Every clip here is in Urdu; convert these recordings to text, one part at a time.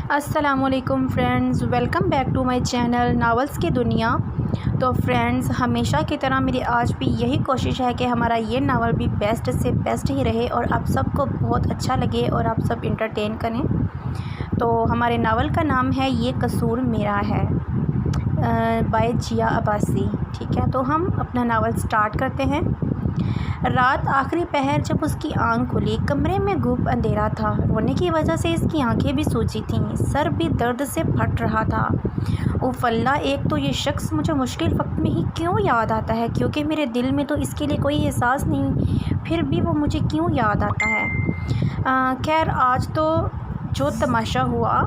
السلام علیکم friends, welcome back to my channel novels کی دنیا۔ تو فرینڈز، ہمیشہ کی طرح میری آج بھی یہی کوشش ہے کہ ہمارا یہ ناول بھی بیسٹ سے بیسٹ ہی رہے اور آپ سب کو بہت اچھا لگے اور آپ سب انٹرٹین کریں۔ تو ہمارے ناول کا نام ہے یہ قصور میرا ہے، بائی جیا عباسی۔ ٹھیک ہے، تو ہم اپنا ناول سٹارٹ کرتے ہیں۔ رات آخری پہر جب اس کی آنکھ کھلی، کمرے میں گھوپ اندھیرا تھا۔ رونے کی وجہ سے اس کی آنکھیں بھی سوجی تھیں، سر بھی درد سے پھٹ رہا تھا۔ اوف اللہ، ایک تو یہ شخص مجھے مشکل وقت میں ہی کیوں یاد آتا ہے، کیونکہ میرے دل میں تو اس کے لیے کوئی احساس نہیں، پھر بھی وہ مجھے کیوں یاد آتا ہے۔ خیر، آج تو جو تماشا ہوا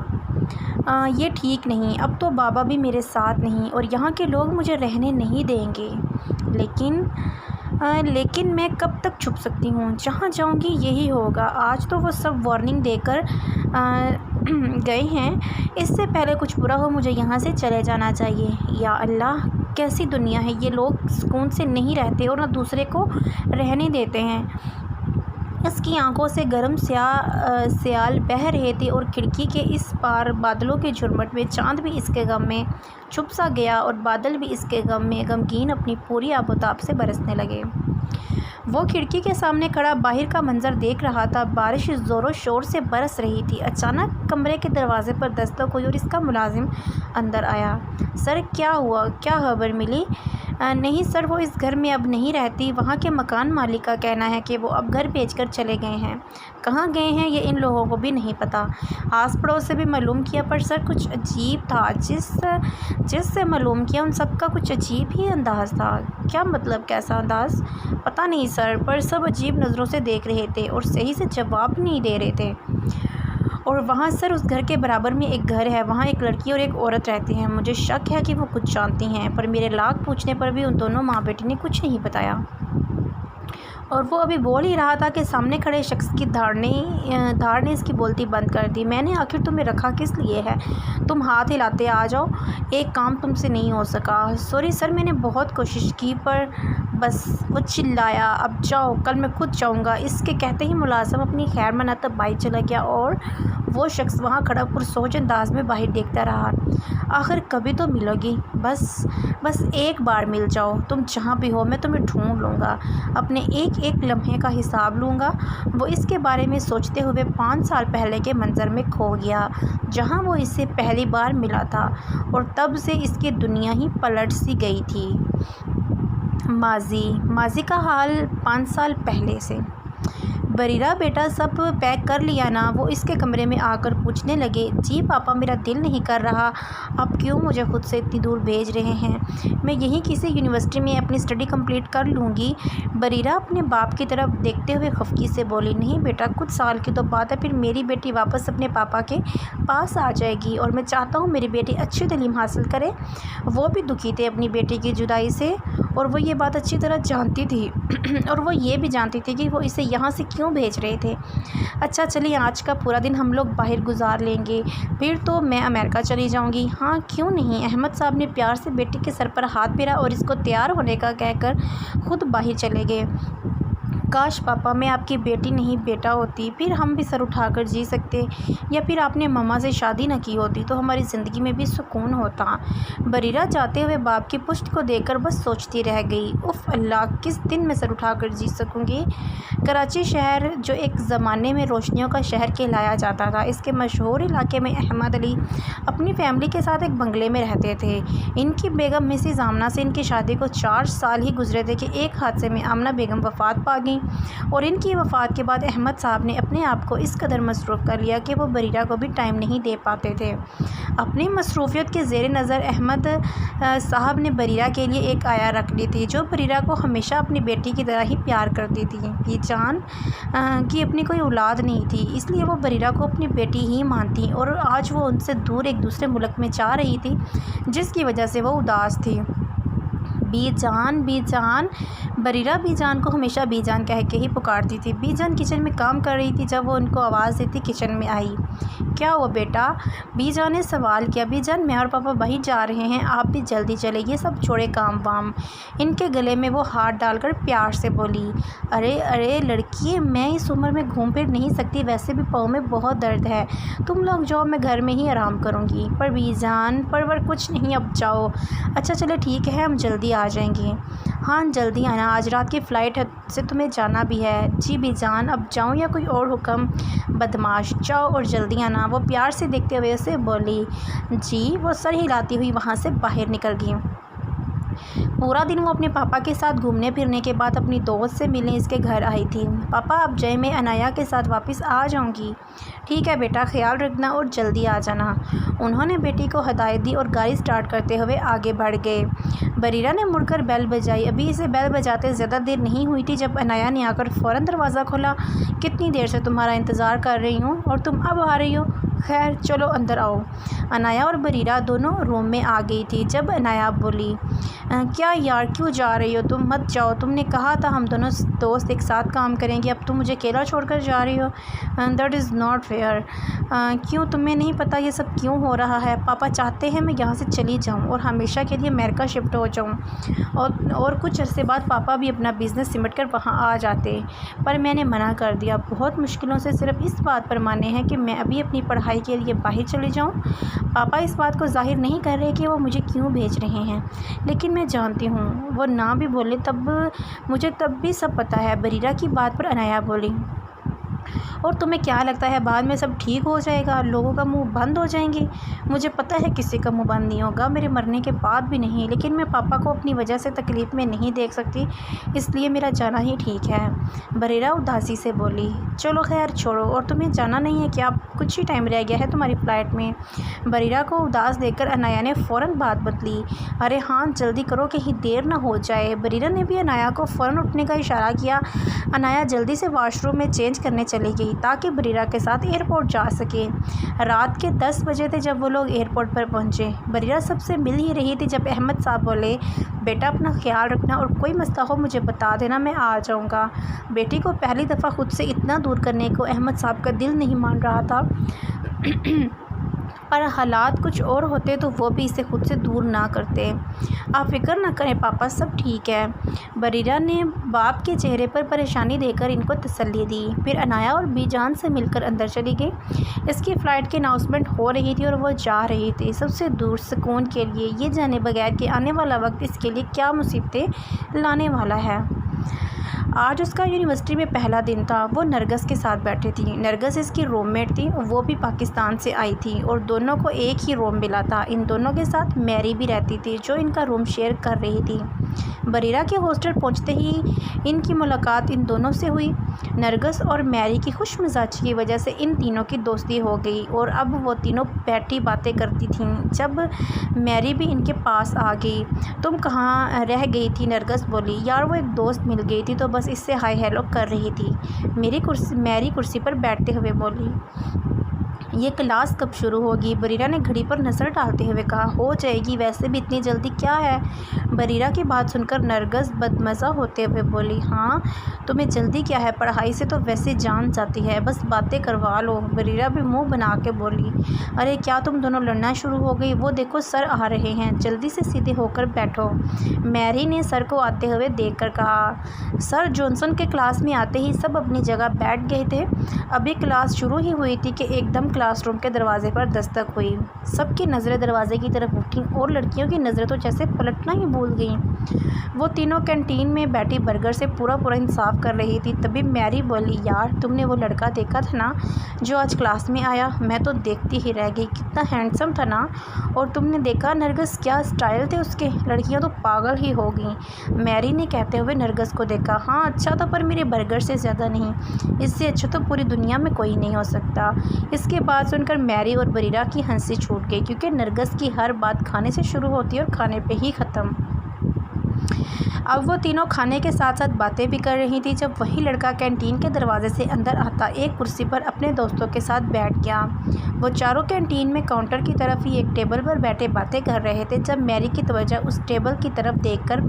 یہ ٹھیک نہیں۔ اب تو بابا بھی میرے ساتھ نہیں اور یہاں کے لوگ مجھے رہنے نہیں دیں گے۔ لیکن میں کب تک چھپ سکتی ہوں؟ جہاں جاؤں گی یہی ہوگا۔ آج تو وہ سب وارننگ دے کر گئے ہیں، اس سے پہلے کچھ برا ہو مجھے یہاں سے چلے جانا چاہیے۔ یا اللہ، کیسی دنیا ہے! یہ لوگ سکون سے نہیں رہتے اور نہ دوسرے کو رہنے دیتے ہیں۔ اس کی آنکھوں سے گرم سیال بہہ رہے تھے اور کھڑکی کے اس پار بادلوں کے جھرمٹ میں چاند بھی اس کے غم میں چھپ سا گیا اور بادل بھی اس کے غم میں غمگین اپنی پوری آب و تاب سے برسنے لگے۔ وہ کھڑکی کے سامنے کھڑا باہر کا منظر دیکھ رہا تھا۔ بارش زور و شور سے برس رہی تھی۔ اچانک کمرے کے دروازے پر دستک ہوئی اور اس کا ملازم اندر آیا۔ سر، کیا ہوا؟ کیا خبر ملی؟ نہیں سر، وہ اس گھر میں اب نہیں رہتی۔ وہاں کے مکان مالک کا کہنا ہے کہ وہ اب گھر بیچ کر چلے گئے ہیں۔ کہاں گئے ہیں یہ ان لوگوں کو بھی نہیں پتہ۔ آس پڑوس سے بھی معلوم کیا، پر سر کچھ عجیب تھا۔ جس سے معلوم کیا ان سب کا کچھ عجیب ہی انداز تھا۔ کیا مطلب؟ کیسا انداز؟ پتہ نہیں سر، پر سب عجیب نظروں سے دیکھ رہے تھے اور صحیح سے جواب نہیں دے رہے تھے۔ اور وہاں سر، اس گھر کے برابر میں ایک گھر ہے، وہاں ایک لڑکی اور ایک عورت رہتی ہیں۔ مجھے شک ہے کہ وہ کچھ جانتی ہیں، پر میرے لاکھ پوچھنے پر بھی ان دونوں ماں بیٹی نے کچھ نہیں بتایا۔ اور وہ ابھی بول ہی رہا تھا کہ سامنے کھڑے شخص کی دھاڑ نے اس کی بولتی بند کر دی۔ میں نے آخر تمہیں رکھا کس لیے ہے؟ تم ہاتھ ہلاتے آ جاؤ، ایک کام تم سے نہیں ہو سکا۔ سوری سر، میں نے بہت کوشش کی، پر بس۔ وہ چلایا۔ اب جاؤ، کل میں خود جاؤں گا۔ اس کے کہتے ہی ملازم اپنی خیر منعطف باہر چلا گیا اور وہ شخص وہاں کھڑا پرسوچ انداز میں باہر دیکھتا رہا۔ آخر کبھی تو ملو گی، بس ایک بار مل جاؤ۔ تم جہاں بھی ہو میں تمہیں ڈھونڈ لوں گا، اپنے ایک ایک لمحے کا حساب لوں گا۔ وہ اس کے بارے میں سوچتے ہوئے 5 سال پہلے کے منظر میں کھو گیا، جہاں وہ اس سے پہلی بار ملا تھا، اور تب سے اس کی دنیا ہی پلٹ سی گئی تھی۔ ماضی کا حال 5 سال پہلے سے۔ بریرہ بیٹا، سب پیک کر لیا نا؟ وہ اس کے کمرے میں آ کر پوچھنے لگے۔ جی پاپا، میرا دل نہیں کر رہا۔ آپ کیوں مجھے خود سے اتنی دور بھیج رہے ہیں؟ میں یہیں کسی یونیورسٹی میں اپنی اسٹڈی کمپلیٹ کر لوں گی۔ بریرہ اپنے باپ کی طرف دیکھتے ہوئے خفگی سے بولی۔ نہیں بیٹا، کچھ سال کی تو بات ہے، پھر میری بیٹی واپس اپنے پاپا کے پاس آ جائے گی، اور میں چاہتا ہوں میری بیٹی اچھی تعلیم حاصل کرے۔ وہ بھی دکھی تھے اپنی بیٹی کی جدائی سے، اور وہ یہ بات اچھی طرح جانتی تھی اور وہ یہ بھی جانتی تھی کہ وہ اسے یہاں سے کیوں بھیج رہے تھے۔ اچھا چلیے، آج کا پورا دن ہم لوگ باہر گزار لیں گے، پھر تو میں امریکہ چلی جاؤں گی۔ ہاں کیوں نہیں؟ احمد صاحب نے پیار سے بیٹی کے سر پر ہاتھ پھیرا اور اس کو تیار ہونے کا کہہ کر خود باہر چلے گئے۔ کاش پاپا میں آپ کی بیٹی نہیں بیٹا ہوتی، پھر ہم بھی سر اٹھا کر جی سکتے، یا پھر آپ نے ماما سے شادی نہ کی ہوتی تو ہماری زندگی میں بھی سکون ہوتا۔ بریرہ جاتے ہوئے باپ کی پشت کو دیکھ کر بس سوچتی رہ گئی۔ اف اللہ، کس دن میں سر اٹھا کر جی سکوں گی؟ کراچی شہر، جو ایک زمانے میں روشنیوں کا شہر کہلایا جاتا تھا، اس کے مشہور علاقے میں احمد علی اپنی فیملی کے ساتھ ایک بنگلے میں رہتے تھے۔ ان کی بیگم مسز آمنہ سے ان کی شادی کو 4 سال ہی گزرے تھے کہ ایک حادثے میں آمنہ بیگم وفات پا گئیں، اور ان کی وفات کے بعد احمد صاحب نے اپنے آپ کو اس قدر مصروف کر لیا کہ وہ بریرہ کو بھی ٹائم نہیں دے پاتے تھے۔ اپنی مصروفیت کے زیر نظر احمد صاحب نے بریرہ کے لیے ایک آیا رکھ لی تھی، جو بریرہ کو ہمیشہ اپنی بیٹی کی طرح ہی پیار کرتی تھی۔ یہ جان کی اپنی کوئی اولاد نہیں تھی، اس لیے وہ بریرہ کو اپنی بیٹی ہی مانتی، اور آج وہ ان سے دور ایک دوسرے ملک میں جا رہی تھی، جس کی وجہ سے وہ اداس تھی۔ بی جان بی جان۔ بریرہ بی جان کو ہمیشہ بی جان کہہ کے ہی پکارتی تھی۔ بی جان کچن میں کام کر رہی تھی جب وہ ان کو آواز دیتی کچن میں آئی۔ کیا ہوا بیٹا؟ بی جان نے سوال کیا۔ بی جان میں اور پاپا باہر جا رہے ہیں، آپ بھی جلدی چلے، یہ سب چھوڑے کام وام۔ ان کے گلے میں وہ ہاتھ ڈال کر پیار سے بولی۔ ارے لڑکی، میں اس عمر میں گھوم پھر نہیں سکتی، ویسے بھی پاؤں میں بہت درد ہے، تم لوگ جاؤ، میں گھر میں ہی آرام کروں گی۔ پر بی جان پر کچھ نہیں، اب جاؤ۔ اچھا چلے ٹھیک ہے، ہم جلدی آ جائیں گے۔ ہاں جلدی آنا، آج رات کی فلائٹ سے تمہیں جانا بھی ہے۔ جی بی جان، اب جاؤں یا کوئی اور حکم؟ بدماش، جاؤ اور جلدی آنا، وہ پیار سے دیکھتے ہوئے اسے بولی۔ جی، وہ سر ہلاتی ہوئی وہاں سے باہر نکل گئی۔ پورا دن وہ اپنے پاپا کے ساتھ گھومنے پھرنے کے بعد اپنی دوست سے ملنے اس کے گھر آئی تھی۔ پاپا اب جائے، میں انایا کے ساتھ واپس آ جاؤں گی۔ ٹھیک ہے بیٹا، خیال رکھنا اور جلدی آ جانا۔ انہوں نے بیٹی کو ہدایت دی اور گاڑی سٹارٹ کرتے ہوئے آگے بڑھ گئے۔ بریرہ نے مڑ کر بیل بجائی۔ ابھی اسے بیل بجاتے زیادہ دیر نہیں ہوئی تھی جب انایا نے آ کر فوراً دروازہ کھولا۔ کتنی دیر سے تمہارا انتظار کر رہی ہوں اور تم اب آ رہی ہو؟ خیر چلو اندر آؤ۔ انایا اور بریرہ دونوں روم میں آ گئی تھی جب انایا بولی، کیا یار کیوں جا رہی ہو؟ تم مت جاؤ، تم نے کہا تھا ہم دونوں دوست ایک ساتھ کام کریں گے، اب تم مجھے اکیلا چھوڑ کر جا رہی ہو؟ That is not fair. کیوں، تمہیں نہیں پتہ یہ سب کیوں ہو رہا ہے؟ پاپا چاہتے ہیں میں یہاں سے چلی جاؤں اور ہمیشہ کے لیے امریکہ شفٹ ہو جاؤں، اور کچھ عرصے بعد پاپا بھی اپنا بزنس سمٹ کر وہاں آ جاتے، پر میں نے منع کر دیا۔ بہت مشکلوں سے صرف اس بات پر مانے ہیں کہ میں ابھی اپنی پڑھائی کے لیے باہر چلی جاؤں۔ پاپا اس بات کو ظاہر نہیں کر رہے کہ وہ مجھے کیوں بھیج رہے ہیں، لیکن میں جانتی ہوں وہ نہ بھی بولے تب مجھے بھی سب پتہ ہے۔ بریرہ کی بات پر انایا بولی، اور تمہیں کیا لگتا ہے بعد میں سب ٹھیک ہو جائے گا، لوگوں کا منہ بند ہو جائیں گے؟ مجھے پتہ ہے کسی کا منہ بند نہیں ہوگا، میرے مرنے کے بعد بھی نہیں، لیکن میں پاپا کو اپنی وجہ سے تکلیف میں نہیں دیکھ سکتی، اس لیے میرا جانا ہی ٹھیک ہے۔ بریرہ اداسی سے بولی۔ چلو خیر چھوڑو، اور تمہیں جانا نہیں ہے کیا؟ کچھ ہی ٹائم رہ گیا ہے تمہاری فلائٹ میں۔ بریرہ کو اداس دیکھ کر انایا نے فوراً بات بدلی۔ ارے ہاں جلدی کرو، کہیں دیر نہ ہو جائے۔ بریرہ نے بھی انایا کو فوراً اٹھنے کا اشارہ کیا۔ انایا جلدی سے واش روم میں چینج کرنے چلی گئی تاکہ بریرہ کے ساتھ ایئرپورٹ جا سکے۔ رات کے 10 بجے تھے جب وہ لوگ ایئرپورٹ پر پہنچے۔ بریرہ سب سے مل ہی رہی تھی جب احمد صاحب بولے، بیٹا اپنا خیال رکھنا اور کوئی مسئلہ ہو مجھے بتا دینا، میں آ جاؤں گا۔ بیٹی کو پہلی دفعہ خود سے اتنا دور کرنے کو احمد صاحب کا دل نہیں مان رہا تھا، پر حالات کچھ اور ہوتے تو وہ بھی اسے خود سے دور نہ کرتے۔ آپ فکر نہ کریں پاپا، سب ٹھیک ہے۔ بریرہ نے باپ کے چہرے پر پریشانی دیکھ کر ان کو تسلی دی، پھر انایا اور بی جان سے مل کر اندر چلی گئی۔ اس کی فلائٹ کی اناؤنسمنٹ ہو رہی تھی اور وہ جا رہی تھی سب سے دور سکون کے لیے، یہ جانے بغیر کہ آنے والا وقت اس کے لیے کیا مصیبتیں لانے والا ہے۔ آج اس کا یونیورسٹی میں پہلا دن تھا۔ وہ نرگس کے ساتھ بیٹھی تھی۔ نرگس اس کی روم میٹ تھی، وہ بھی پاکستان سے آئی تھی اور دونوں کو ایک ہی روم ملا تھا۔ ان دونوں کے ساتھ میری بھی رہتی تھی جو ان کا روم شیئر کر رہی تھی۔ بریرہ کے ہاسٹل پہنچتے ہی ان کی ملاقات ان دونوں سے ہوئی۔ نرگس اور میری کی خوش مزاجی کی وجہ سے ان تینوں کی دوستی ہو گئی اور اب وہ تینوں بیٹھی باتیں کرتی تھیں جب میری بھی ان کے پاس آ گئی۔ تم کہاں رہ گئی تھی؟ نرگس بولی۔ یار وہ ایک دوست مل گئی تھی تو بس اس سے ہائی ہیلو کر رہی تھی۔ میری کرسی پر بیٹھتے ہوئے بولی۔ یہ کلاس کب شروع ہوگی؟ بریرہ نے گھڑی پر نظر ڈالتے ہوئے کہا۔ ہو جائے گی، ویسے بھی اتنی جلدی کیا ہے؟ بریرہ کی بات سن کر نرگس بدمزہ ہوتے ہوئے بولی۔ ہاں تمہیں جلدی کیا ہے؟ پڑھائی سے تو ویسے جان جاتی ہے، بس باتیں کروا لو۔ بریرہ بھی منہ بنا کے بولی۔ ارے کیا تم دونوں لڑنا شروع ہو گئی؟ وہ دیکھو سر آ رہے ہیں، جلدی سے سیدھے ہو کر بیٹھو۔ میری نے سر کو آتے ہوئے دیکھ کر کہا۔ سر جانسن کے کلاس میں آتے ہی سب اپنی جگہ بیٹھ گئے تھے۔ ابھی کلاس شروع ہی ہوئی تھی کہ ایک دم کلاس روم کے دروازے پر دستک ہوئی۔ سب کی نظریں دروازے کی طرف اٹھیں اور لڑکیوں کی نظریں تو جیسے پلٹنا ہی بھول گئیں۔ وہ تینوں کینٹین میں بیٹھی برگر سے پورا انصاف کر رہی تھی۔ تبھی میری بولی، یار تم نے وہ لڑکا دیکھا تھا نا جو آج کلاس میں آیا؟ میں تو دیکھتی ہی رہ گئی، کتنا ہینڈسم تھا نا۔ اور تم نے دیکھا نرگس کیا اسٹائل تھے اس کے؟ لڑکیاں تو پاگل ہی ہو گئیں۔ میری نے کہتے ہوئے نرگس کو دیکھا۔ ہاں اچھا تھا، پر میرے برگر سے زیادہ نہیں، اس سے اچھا تو پوری دنیا میں کوئی نہیں ہو سکتا۔ اس کے بعد سن کر میری اور بریرہ کی ہنسی چھوٹ گئی، کیونکہ نرگس کی ہر بات کھانے سے شروع ہوتی اور کھانے پہ ہی ختم۔ اب وہ تینوں کھانے کے ساتھ ساتھ باتیں بھی کر رہی تھی جب وہی لڑکا کینٹین کے دروازے سے اندر آتا ایک کرسی پر اپنے دوستوں کے ساتھ بیٹھ گیا۔ وہ چاروں کینٹین میں کاؤنٹر کی طرف ہی ایک ٹیبل پر بیٹھے باتیں کر رہے تھے جب میری کی توجہ اس ٹیبل کی طرف دیکھ کر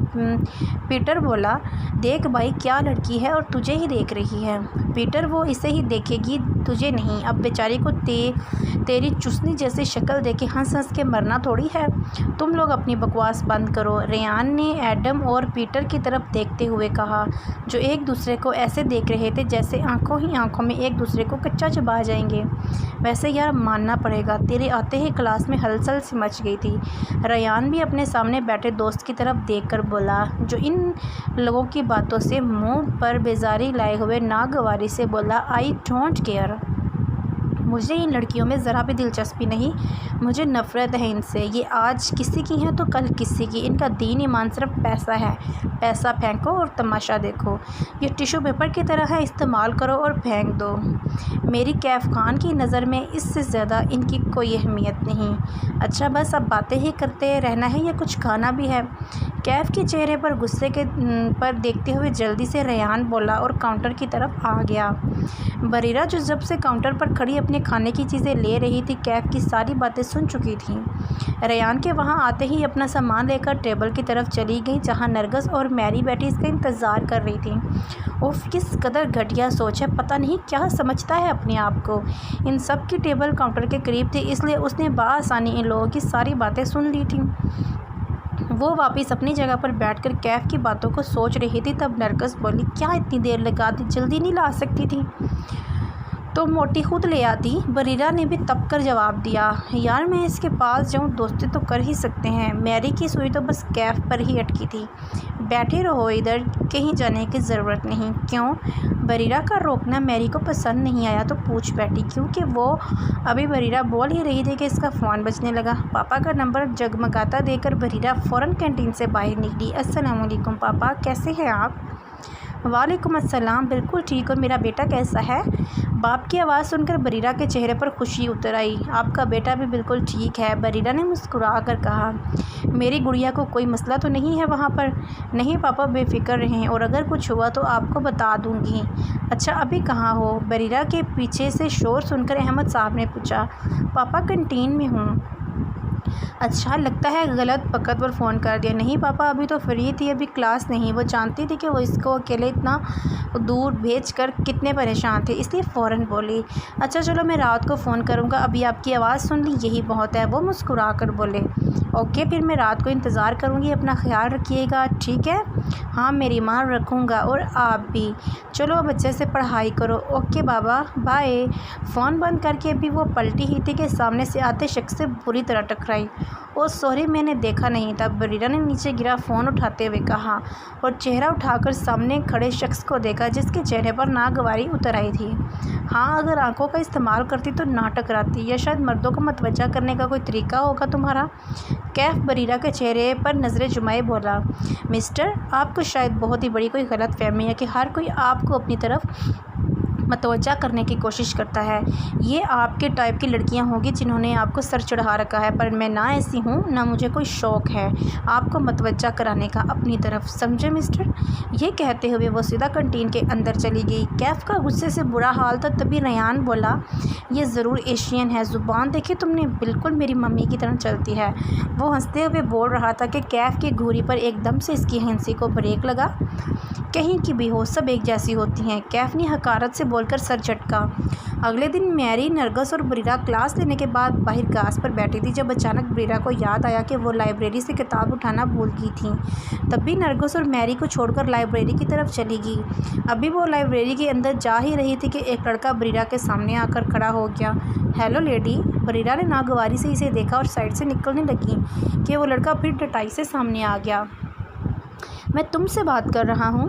پیٹر بولا، دیکھ بھائی کیا لڑکی ہے اور تجھے ہی دیکھ رہی ہے۔ پیٹر، وہ اسے ہی دیکھے گی تجھے نہیں۔ اب بیچاری کو تیری چسنی جیسی شکل دیکھ کے ہنس ہنس کے مرنا تھوڑی ہے۔ تم لوگ اپنی بکواس بند کرو، ریان نے ایڈم اور پیٹر کی طرف دیکھتے ہوئے کہا جو ایک دوسرے کو ایسے دیکھ رہے تھے جیسے آنکھوں ہی آنکھوں میں ایک دوسرے کو کچا چبا جائیں گے۔ ویسے یار ماننا پڑے گا تیرے آتے ہی کلاس میں ہلچل سی مچ گئی تھی۔ ریان بھی اپنے سامنے بیٹھے دوست کی طرف دیکھ کر بولا جو ان لوگوں کی باتوں سے منہ پر بیزاری لائے ہوئے ناگواری سے بولا، آئی ڈونٹ کیئر، مجھے ان لڑکیوں میں ذرا بھی دلچسپی نہیں، مجھے نفرت ہے ان سے۔ یہ آج کسی کی ہیں تو کل کسی کی، ان کا دین ایمان صرف پیسہ ہے، پیسہ پھینکو اور تماشا دیکھو، یہ ٹیشو پیپر کی طرح ہے، استعمال کرو اور پھینک دو۔ میری کیف خان کی نظر میں اس سے زیادہ ان کی کوئی اہمیت نہیں۔ اچھا بس اب باتیں ہی کرتے رہنا ہے یا کچھ کھانا بھی ہے؟ کیف کے چہرے پر غصے پر دیکھتے ہوئے جلدی سے ریان بولا اور کاؤنٹر کی طرف آ گیا۔ بریرہ جو جب سے کاؤنٹر پر کھڑی اپنے کھانے کی چیزیں لے رہی تھی کیف کی ساری باتیں سن چکی تھی۔ ریان کے وہاں آتے ہی اپنا سامان لے کر ٹیبل کی طرف چلی گئی جہاں نرگس اور میری بیٹی اس کا انتظار کر رہی تھی۔ اوف کس قدر گھٹیا سوچ ہے، پتہ نہیں کیا سمجھتا ہے اپنے آپ کو۔ ان سب کی ٹیبل کاؤنٹر کے قریب تھی اس لیے اس نے بآسانی ان لوگوں کی ساری باتیں سن لی تھیں۔ وہ واپس اپنی جگہ پر بیٹھ کر کیف کی باتوں کو سوچ رہی تھی تب نرگس بولی، کیا اتنی دیر لگا دی، جلدی نہیں لا سکتی تھی تو موٹی خود لے آتی۔ بریرہ نے بھی تپ کر جواب دیا، یار میں اس کے پاس جاؤں دوستی تو کر ہی سکتے ہیں۔ میری کی سوئی تو بس کیف پر ہی اٹکی تھی۔ بیٹھے رہو ادھر، کہیں جانے کی ضرورت نہیں۔ کیوں؟ بریرہ کا روکنا میری کو پسند نہیں آیا تو پوچھ بیٹھی کیونکہ وہ ابھی بریرہ بول ہی رہی تھی کہ اس کا فون بجنے لگا۔ پاپا کا نمبر جگمگاتا دیکھ کر بریرہ فوراً کینٹین سے باہر نکلی۔ السلام علیکم پاپا، کیسے ہیں آپ؟ وعلیکم السلام، بالکل ٹھیک، اور میرا بیٹا کیسا ہے؟ باپ کی آواز سن کر بریرہ کے چہرے پر خوشی اتر آئی۔ آپ کا بیٹا بھی بالکل ٹھیک ہے، بریرہ نے مسکرا کر کہا۔ میری گڑیا کو کوئی مسئلہ تو نہیں ہے وہاں پر؟ نہیں پاپا بے فکر رہیں، اور اگر کچھ ہوا تو آپ کو بتا دوں گی۔ اچھا ابھی کہاں ہو؟ بریرہ کے پیچھے سے شور سن کر احمد صاحب نے پوچھا۔ پاپا کینٹین میں ہوں۔ اچھا لگتا ہے غلط وقت پر فون کر دیا۔ نہیں پاپا ابھی تو فری تھی، ابھی کلاس نہیں۔ وہ جانتی تھی کہ وہ اس کو اکیلے اتنا دور بھیج کر کتنے پریشان تھے اس لیے فوراً بولی۔ اچھا چلو میں رات کو فون کروں گا، ابھی آپ کی آواز سن لی یہی بہت ہے۔ وہ مسکرا کر بولے۔ اوکے پھر میں رات کو انتظار کروں گی، اپنا خیال رکھیے گا ٹھیک ہے؟ ہاں میری ماں رکھوں گا، اور آپ بھی۔ چلو اب اچھے سے پڑھائی کرو۔ اوکے بابا بائے۔ فون بند کر کے ابھی وہ پلٹی ہی تھی کہ سامنے سے آتے شخص سے بری طرح ٹکرائی۔ او سوری میں نے دیکھا نہیں تھا، بریرہ نے نیچے گرا فون اٹھاتے ہوئے کہا اور چہرہ اٹھا کر سامنے کھڑے شخص کو دیکھا جس کے چہرے پر ناگواری اتر آئی تھی۔ ہاں اگر آنکھوں کا استعمال کرتی تو نہ ٹکراتی، یا شاید مردوں کو متوجہ کرنے کا کوئی طریقہ ہوگا تمہارا؟ کیف بریرہ کے چہرے پر نظریں جمائے بولا، مسٹر آپ کو شاید بہت ہی بڑی کوئی غلط فہمی ہے کہ ہر کوئی آپ کو اپنی طرف متوجہ کرنے کی کوشش کرتا ہے۔ یہ آپ کے ٹائپ کی لڑکیاں ہوں گی جنہوں نے آپ کو سر چڑھا رکھا ہے، پر میں نہ ایسی ہوں، نہ مجھے کوئی شوق ہے آپ کو متوجہ کرانے کا اپنی طرف، سمجھے مسٹر؟ یہ کہتے ہوئے وہ سیدھا کنٹین کے اندر چلی گئی۔ کیف کا غصے سے برا حال تھا تبھی ریان بولا، یہ ضرور ایشین ہے، زبان دیکھی تم نے، بالکل میری ممی کی طرح چلتی ہے۔ وہ ہنستے ہوئے بول رہا تھا کہ کیف کی گھوری پر ایک دم سے اس کی ہنسی کو بریک لگا۔ کہیں کی بھی ہو سب ایک جیسی ہوتی ہیں، کیف نے حقارت سے بول کر سر جھٹکا۔ اگلے دن میری، نرگس اور بریرہ کلاس لینے کے بعد باہر گھاس پر بیٹھی تھی جب اچانک بریرہ کو یاد آیا کہ وہ لائبریری سے کتاب اٹھانا بھول گئی تھیں۔ تب بھی نرگس اور میری کو چھوڑ کر لائبریری کی طرف چلی گئی۔ ابھی وہ لائبریری کے اندر جا ہی رہی تھی کہ ایک لڑکا بریرہ کے سامنے آ کر کھڑا ہو گیا۔ Hello lady. بریرہ نے ناگواری سے اسے دیکھا اور سائڈ سے نکلنے لگی کہ وہ لڑکا پھر ڈٹائی سے سامنے آ گیا۔ میں تم سے بات کر رہا ہوں۔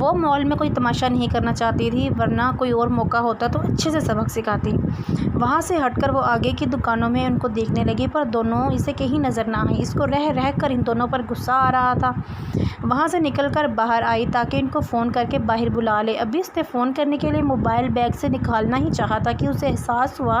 وہ مال میں کوئی تماشا نہیں کرنا چاہتی تھی، ورنہ کوئی اور موقع ہوتا تو اچھے سے سبق سکھاتی۔ وہاں سے ہٹ کر وہ آگے کی دکانوں میں ان کو دیکھنے لگی، پر دونوں اسے کہیں نظر نہ آئی۔ اس کو رہ کر ان دونوں پر غصہ آ رہا تھا۔ وہاں سے نکل کر باہر آئی تاکہ ان کو فون کر کے باہر بلا لے۔ ابھی اس نے فون کرنے کے لیے موبائل بیگ سے نکالنا ہی چاہا تھا کہ اسے احساس ہوا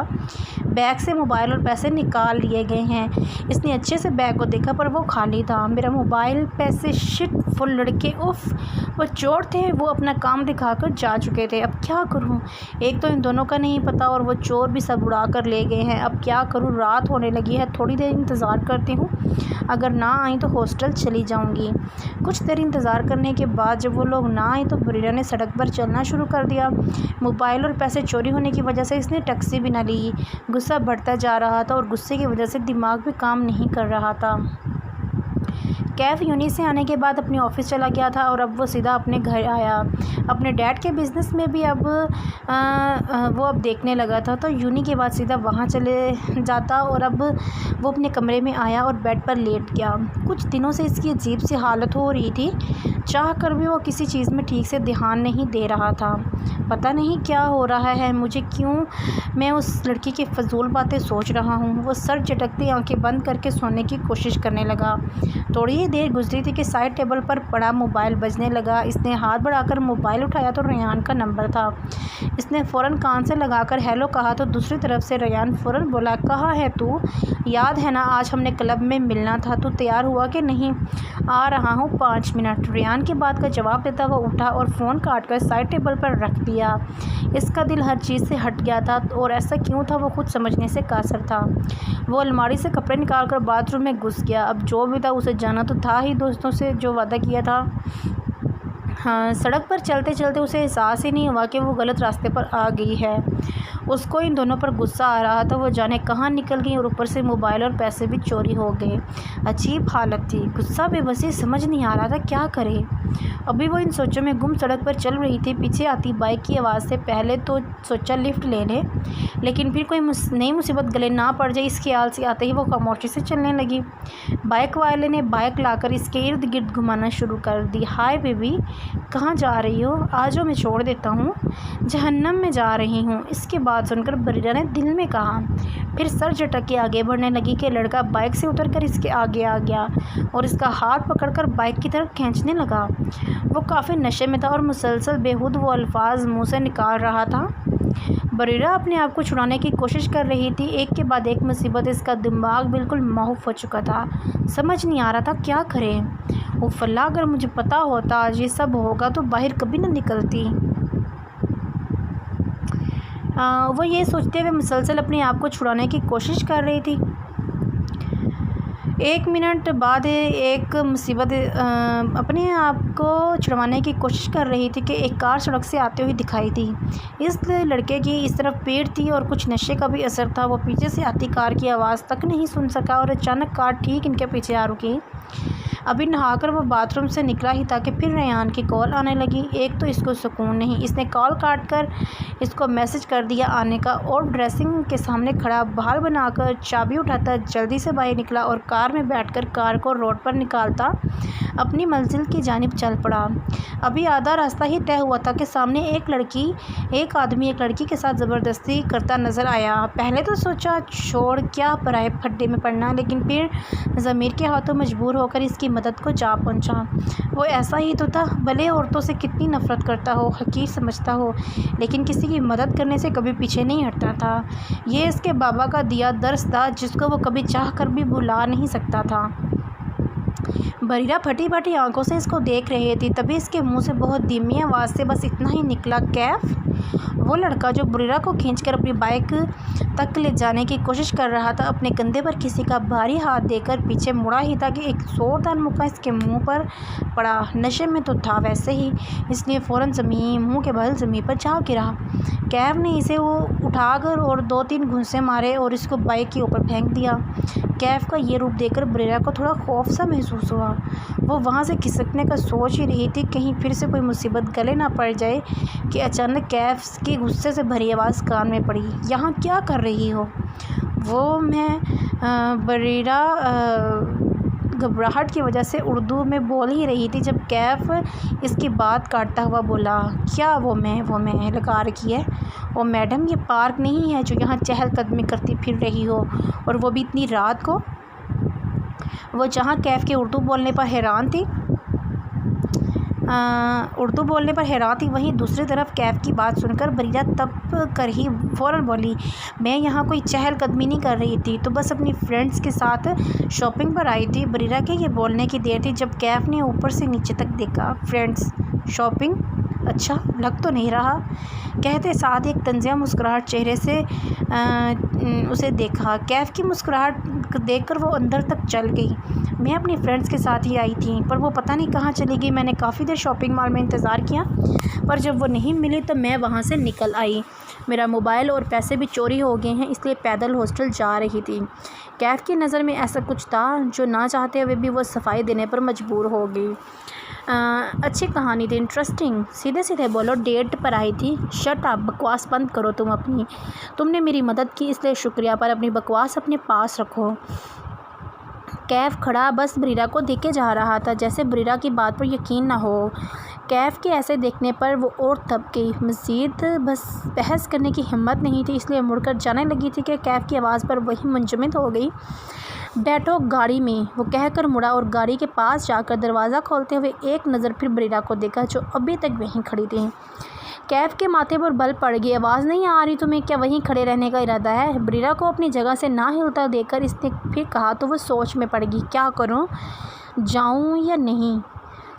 بیگ سے موبائل اور پیسے نکال لیے گئے ہیں۔ اس نے اچھے سے بیگ کو دیکھا پر وہ خالی تھا۔ میرا موبائل، پیسے، شٹ، وہ لڑکے، اف! وہ چور تھے، وہ اپنا کام دکھا کر جا چکے تھے۔ اب کیا کروں؟ ایک تو ان دونوں کا نہیں پتہ اور وہ چور بھی سب اڑا کر لے گئے ہیں۔ اب کیا کروں؟ رات ہونے لگی ہے، تھوڑی دیر انتظار کرتی ہوں، اگر نہ آئیں تو ہاسٹل چلی جاؤں گی۔ کچھ دیر انتظار کرنے کے بعد جب وہ لوگ نہ آئے تو بریرہ نے سڑک پر چلنا شروع کر دیا۔ موبائل اور پیسے چوری ہونے کی وجہ سے اس نے ٹیکسی بھی نہ لی۔ غصہ بڑھتا جا رہا تھا اور غصے کی وجہ سے دماغ بھی کام نہیں کر رہا تھا۔ کیف یونی سے آنے کے بعد اپنے آفس چلا گیا تھا اور اب وہ سیدھا اپنے گھر آیا۔ اپنے ڈیڈ کے بزنس میں بھی وہ اب دیکھنے لگا تھا، تو یونی کے بعد سیدھا وہاں چلے جاتا اور اب وہ اپنے کمرے میں آیا اور بیڈ پر لیٹ گیا۔ کچھ دنوں سے اس کی عجیب سی حالت ہو رہی تھی، چاہ کر بھی وہ کسی چیز میں ٹھیک سے دھیان نہیں دے رہا تھا۔ پتہ نہیں کیا ہو رہا ہے مجھے، کیوں میں اس لڑکی کی فضول باتیں سوچ رہا ہوں۔ وہ سر جھٹکتے آنکھیں بند کر کے سونے کی کوشش کرنے لگا۔ تھوڑی ہی دیر گزری تھی کہ سائڈ ٹیبل پر پڑا موبائل بجنے لگا۔ اس نے ہاتھ بڑھا کر موبائل اٹھایا تو ریان کا نمبر تھا۔ اس نے فوراً کان سے لگا کر ہیلو کہا تو دوسری طرف سے ریان فوراً بولا، کہاں ہے تو؟ یاد ہے نا آج ہم نے کلب میں ملنا تھا، تو تیار ہوا کہ نہیں؟ آ رہا ہوں 5 منٹ۔ ریان کی بات کا جواب دیتا وہ اٹھا اور فون کاٹ کر سائڈ ٹیبل پر رکھ دیا۔ اس کا دل ہر چیز سے ہٹ گیا تھا اور ایسا کیوں تھا وہ خود سمجھنے سے قاصر تھا۔ وہ الماری سے کپڑے نکال کر باتھ روم میں گھس گیا۔ اب جو بھی تھا اسے جانا تو تھا ہی، دوستوں سے جو وعدہ کیا تھا۔ سڑک پر چلتے چلتے اسے احساس ہی نہیں ہوا کہ وہ غلط راستے پر آ گئی ہے۔ اس کو ان دونوں پر غصہ آ رہا تھا، وہ جانے کہاں نکل گئی اور اوپر سے موبائل اور پیسے بھی چوری ہو گئے۔ عجیب حالت تھی، غصہ بے بسی، سمجھ نہیں آ رہا تھا کیا کرے۔ ابھی وہ ان سوچوں میں گم سڑک پر چل رہی تھی، پیچھے آتی بائک کی آواز سے پہلے تو سوچا لفٹ لے لے، لیکن پھر کوئی نئی مصیبت گلے نہ پڑ جائے اس خیال سے آتے ہی وہ خاموشی سے چلنے لگی۔ بائک والے نے بائک لا کر اس کے ارد گرد گھمانا شروع کر دی۔ ہائے بیبی، کہاں جا رہی ہو؟ آجو میں چھوڑ دیتا ہوں۔ جہنم میں جا رہی ہوں۔ اس کی بات سن کر بریرہ نے دل میں کہا، پھر سر جھٹک کے آگے بڑھنے لگی کہ لڑکا بائک سے اتر کر اس کے آگے آ گیا اور اس کا ہاتھ پکڑ کر بائک کی طرف کھینچنے لگا۔ وہ کافی نشے میں تھا اور مسلسل بیہود وہ الفاظ منہ سے نکال رہا تھا۔ بریرہ اپنے آپ کو چھڑانے کی کوشش کر رہی تھی، ایک کے بعد ایک مصیبت، اس کا دماغ بالکل معوف ہو چکا تھا، سمجھ نہیں آ رہا تھا کیا کرے۔ اوف اللہ، اگر مجھے پتہ ہوتا آج یہ سب ہوگا تو باہر کبھی نہ نکلتی۔ وہ یہ سوچتے ہوئے مسلسل اپنے آپ کو چھڑانے کی کوشش کر رہی تھی۔ 1 منٹ بعد ایک مصیبت اپنے آپ کو چھڑوانے کی کوشش کر رہی تھی کہ ایک کار سڑک سے آتے ہوئی دکھائی دی۔ اس لڑکے کی اس طرف پیٹھ تھی اور کچھ نشے کا بھی اثر تھا۔ وہ پیچھے سے آتی کار کی آواز تک نہیں سن سکا اور اچانک کار ٹھیک ان کے پیچھے آ رکی۔ ابھی نہا کر وہ باتھ روم سے نکلا ہی تھا کہ پھر ریان کی کال آنے لگی۔ ایک تو اس کو سکون نہیں، اس نے کال کاٹ کر اس کو میسج کر دیا آنے کا اور ڈریسنگ کے سامنے کھڑا بال بنا کر چابی اٹھاتا جلدی سے باہر نکلا اور کار میں بیٹھ کر کار کو روڈ پر نکالتا اپنی منزل کی جانب چل پڑا۔ ابھی آدھا راستہ ہی طے ہوا تھا کہ سامنے ایک آدمی ایک لڑکی کے ساتھ زبردستی کرتا نظر آیا۔ پہلے تو سوچا چھوڑ کیا پرائے پھڈے میں پڑنا، لیکن پھر ضمیر کے ہاتھوں مجبور ہو کر اس کی مدد کو جا پہنچا۔ وہ ایسا ہی تو تھا، بھلے عورتوں سے کتنی نفرت کرتا ہو، حقیر سمجھتا ہو، لیکن کسی کی مدد کرنے سے کبھی پیچھے نہیں ہٹتا تھا۔ یہ اس کے بابا کا دیا درس تھا جس کو وہ کبھی چاہ کر بھی بھلا نہیں سکتا تھا۔ بریرہ پھٹی پھٹی آنکھوں سے اس کو دیکھ رہی تھی، تبھی اس کے منہ سے بہت دھیمی آواز سے بس اتنا ہی نکلا، کیف؟ وہ لڑکا جو بریرہ کو کھینچ کر اپنی بائک تک لے جانے کی کوشش کر رہا تھا، اپنے کندھے پر کسی کا بھاری ہاتھ دے کر پیچھے مڑا ہی تھا کہ ایک زوردار مکہ اس کے منہ پر پڑا۔ نشے میں تو تھا ویسے ہی، اس لیے فوراً منہ کے بل زمین پر جا گرا۔ کیف نے اسے وہ اٹھا کر اور 2-3 گھونسے مارے اور اس کو بائک کے اوپر پھینک دیا۔ کیف کا یہ روپ دیکھ کر بریرہ کو تھوڑا خوف سا محسوس ہوا۔ وہ وہاں سے کھسکنے کا سوچ ہی رہی تھی، کہیں پھر سے کوئی مصیبت گلے نہ پڑ جائے کہ اچانک کیف کی غصے سے بھری آواز کان میں پڑی، یہاں کیا کر رہی ہو؟ بریرہ گھبراہٹ کی وجہ سے اردو میں بول ہی رہی تھی جب کیف اس کی بات کاٹتا ہوا بولا، کیا وہ میں لگا رکھی ہے؟ او میڈم، یہ پارک نہیں ہے جو یہاں چہل قدمی کرتی پھر رہی ہو، اور وہ بھی اتنی رات کو۔ وہ جہاں کیف کے اردو بولنے پر حیران تھی وہیں دوسری طرف کیف کی بات سن کر بریرہ تب کر ہی فوراً بولی، میں یہاں کوئی چہل قدمی نہیں کر رہی تھی، تو بس اپنی فرینڈس کے ساتھ شاپنگ پر آئی تھی۔ بریرہ کے یہ بولنے کی دیر تھی جب کیف نے اوپر سے نیچے تک دیکھا۔ Friends, shopping? اچھا، لگ تو نہیں رہا، کہتے ساتھ ایک طنزیہ مسکراہٹ چہرے سے اسے دیکھا۔ کیف کی مسکراہٹ دیکھ کر وہ اندر تک چل گئی۔ میں اپنی فرینڈس کے ساتھ ہی آئی تھی، پر وہ پتہ نہیں کہاں چلی گئی۔ میں نے کافی دیر شاپنگ مال میں انتظار کیا، پر جب وہ نہیں ملی تو میں وہاں سے نکل آئی۔ میرا موبائل اور پیسے بھی چوری ہو گئے ہیں، اس لیے پیدل ہاسٹل جا رہی تھی۔ کیف کی نظر میں ایسا کچھ تھا جو نہ چاہتے ہوئے بھی وہ صفائی دینے پر مجبور ہو گئی۔ اچھی کہانی تھی، انٹرسٹنگ۔ سیدھے بولو، ڈیٹ پر آئی تھی؟ شٹ اپ، بکواس بند کرو تم اپنی۔ تم نے میری مدد کی اس لیے شکریہ، پر اپنی بکواس اپنے پاس رکھو۔ کیف کھڑا بس بریرہ کو دیکھے جا رہا تھا، جیسے بریرہ کی بات پر یقین نہ ہو۔ کیف کے ایسے دیکھنے پر وہ اور تھک گئی۔ مزید بحث کرنے کی ہمت نہیں تھی، اس لیے مڑ کر جانے لگی تھی کہ کیف کی آواز پر وہی منجمد ہو گئی، بیٹھو گاڑی میں۔ وہ کہہ کر مڑا اور گاڑی کے پاس جا کر دروازہ کھولتے ہوئے ایک نظر پھر بریرہ کو دیکھا جو ابھی تک وہیں کھڑی تھی۔ کیف کے ماتھے پر بل پڑ گئی۔ آواز نہیں آ رہی تمہیں؟ کیا وہیں کھڑے رہنے کا ارادہ ہے؟ بریرہ کو اپنی جگہ سے نہ ہلتا دیکھ کر اس نے پھر کہا تو وہ سوچ میں پڑ گئی، کیا کروں، جاؤں یا نہیں؟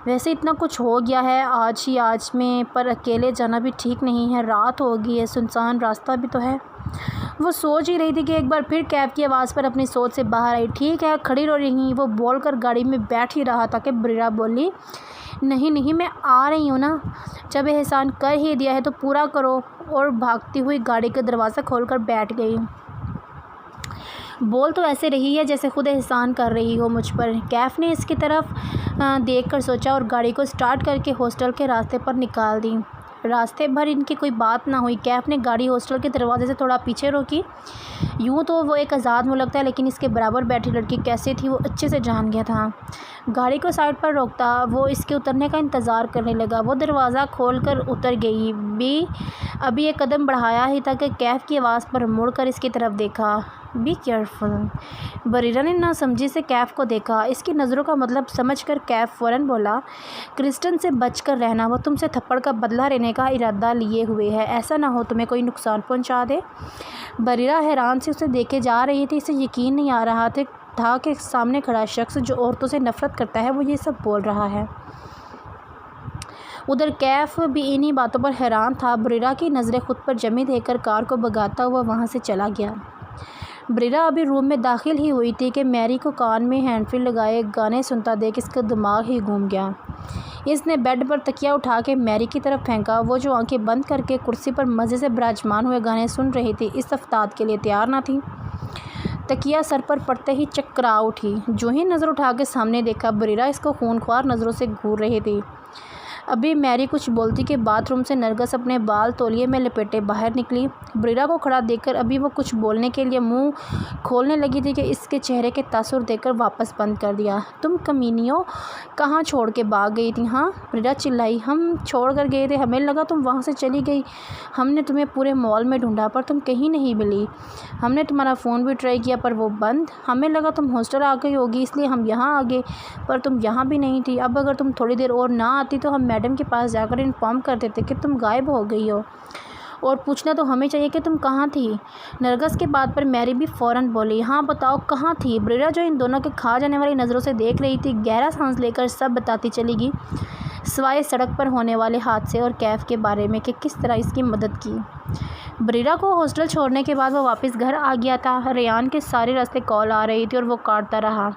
ویسے اتنا کچھ ہو گیا ہے آج میں، پر اکیلے جانا بھی ٹھیک نہیں ہے، رات ہو گئی ہے، سنسان راستہ بھی تو ہے۔ وہ سوچ ہی رہی تھی کہ ایک بار پھر کیف کی آواز پر اپنی سوچ سے باہر آئی، ٹھیک ہے، کھڑی رو رہی۔ وہ بول کر گاڑی میں بیٹھ ہی رہا تھا کہ بریرہ بولی، نہیں میں آ رہی ہوں نا، جب احسان کر ہی دیا ہے تو پورا کرو، اور بھاگتی ہوئی گاڑی کا دروازہ کھول کر بیٹھ گئی۔ بول تو ایسے رہی ہے جیسے خود احسان کر رہی ہو مجھ پر۔ کیف نے اس کی طرف دیکھ کر سوچا اور گاڑی کو سٹارٹ کر کے ہاسٹل کے راستے پر نکال دی۔ راستے بھر ان کی کوئی بات نہ ہوئی۔ کیف نے گاڑی ہاسٹل کے دروازے سے تھوڑا پیچھے روکی۔ یوں تو وہ ایک آزاد ملک تھا، لیکن اس کے برابر بیٹھی لڑکی کیسے تھی وہ اچھے سے جان گیا تھا۔ گاڑی کو سائڈ پر روکتا وہ اس کے اترنے کا انتظار کرنے لگا۔ وہ دروازہ کھول کر اتر گئی، ابھی ایک قدم بڑھایا ہی تھا کہ کیف کی آواز پر مڑ کر اس کی طرف دیکھا، بی کیئرفل۔ بریرہ نے ناسمجھی سے کیف کو دیکھا۔ اس کی نظروں کا مطلب سمجھ کر کیف فوراً بولا، کرسٹن سے بچ کر رہنا، وہ تم سے تھپڑ کا بدلہ لینے کا ارادہ لیے ہوئے ہے، ایسا نہ ہو تمہیں کوئی نقصان پہنچا دے۔ بریرہ حیران سے اسے دیکھے جا رہی تھی، اسے یقین نہیں آ رہا تھا کہ سامنے کھڑا شخص جو عورتوں سے نفرت کرتا ہے وہ یہ سب بول رہا ہے۔ ادھر کیف بھی انہی باتوں پر حیران تھا۔ بریرہ کی نظریں خود پر جمی دیکھ کر کار کو بھگاتا ہوا وہاں سے چلا گیا۔ بریرہ ابھی روم میں داخل ہی ہوئی تھی کہ میری کو کان میں ہینڈ فری لگائے گانے سنتا دیکھ اس کا دماغ ہی گھوم گیا۔ اس نے بیڈ پر تکیہ اٹھا کے میری کی طرف پھینکا، وہ جو آنکھیں بند کر کے کرسی پر مزے سے براجمان ہوئے گانے سن رہی تھی اس افتاد کے لیے تیار نہ تھی۔ تکیہ سر پر پڑتے ہی چکرا اٹھی۔ جو ہی نظر اٹھا کے سامنے دیکھا، بریرہ اس کو خونخوار نظروں سے گھور رہی تھی۔ ابھی میری کچھ بولتی کہ باتھ روم سے نرگس اپنے بال تولیے میں لپیٹے باہر نکلی۔ بریرہ کو کھڑا دیکھ کر ابھی وہ کچھ بولنے کے لیے منہ کھولنے لگی تھی کہ اس کے چہرے کے تاثر دیکھ کر واپس بند کر دیا۔ تم کمینیوں، کہاں چھوڑ کے بھاگ گئی تھی ہاں؟ بریرہ چلائی۔ ہم چھوڑ کر گئے تھے، ہمیں لگا تم وہاں سے چلی گئی، ہم نے تمہیں پورے مال میں ڈھونڈا پر تم کہیں نہیں ملی، ہم نے تمہارا فون بھی ٹرائی کیا پر وہ بند، ہمیں لگا تم ہاسٹل آ گئی ہوگی اس لیے ہم یہاں آ گئے پر تم یہاں بھی نہیں تھی۔ اب اگر تم تھوڑی دیر اور نہ آتی تو ہم میڈم کے پاس جا کر انفارم کر دیتے کہ تم غائب ہو گئی ہو، اور پوچھنا تو ہمیں چاہیے کہ تم کہاں تھی۔ نرگس کے بات پر میری بھی فوراً بولی، ہاں بتاؤ کہاں تھی؟ بریرہ جو ان دونوں کے کھا جانے والی نظروں سے دیکھ رہی تھی گہرا سانس لے کر سب بتاتی چلی گئی، سوائے سڑک پر ہونے والے حادثے اور کیف کے بارے میں کہ کس طرح اس کی مدد کی۔ بریرہ کو ہاسٹل چھوڑنے کے بعد وہ واپس گھر آ گیا تھا۔ ریان کے سارے راستے کال آ رہی تھی اور وہ کاٹتا رہا۔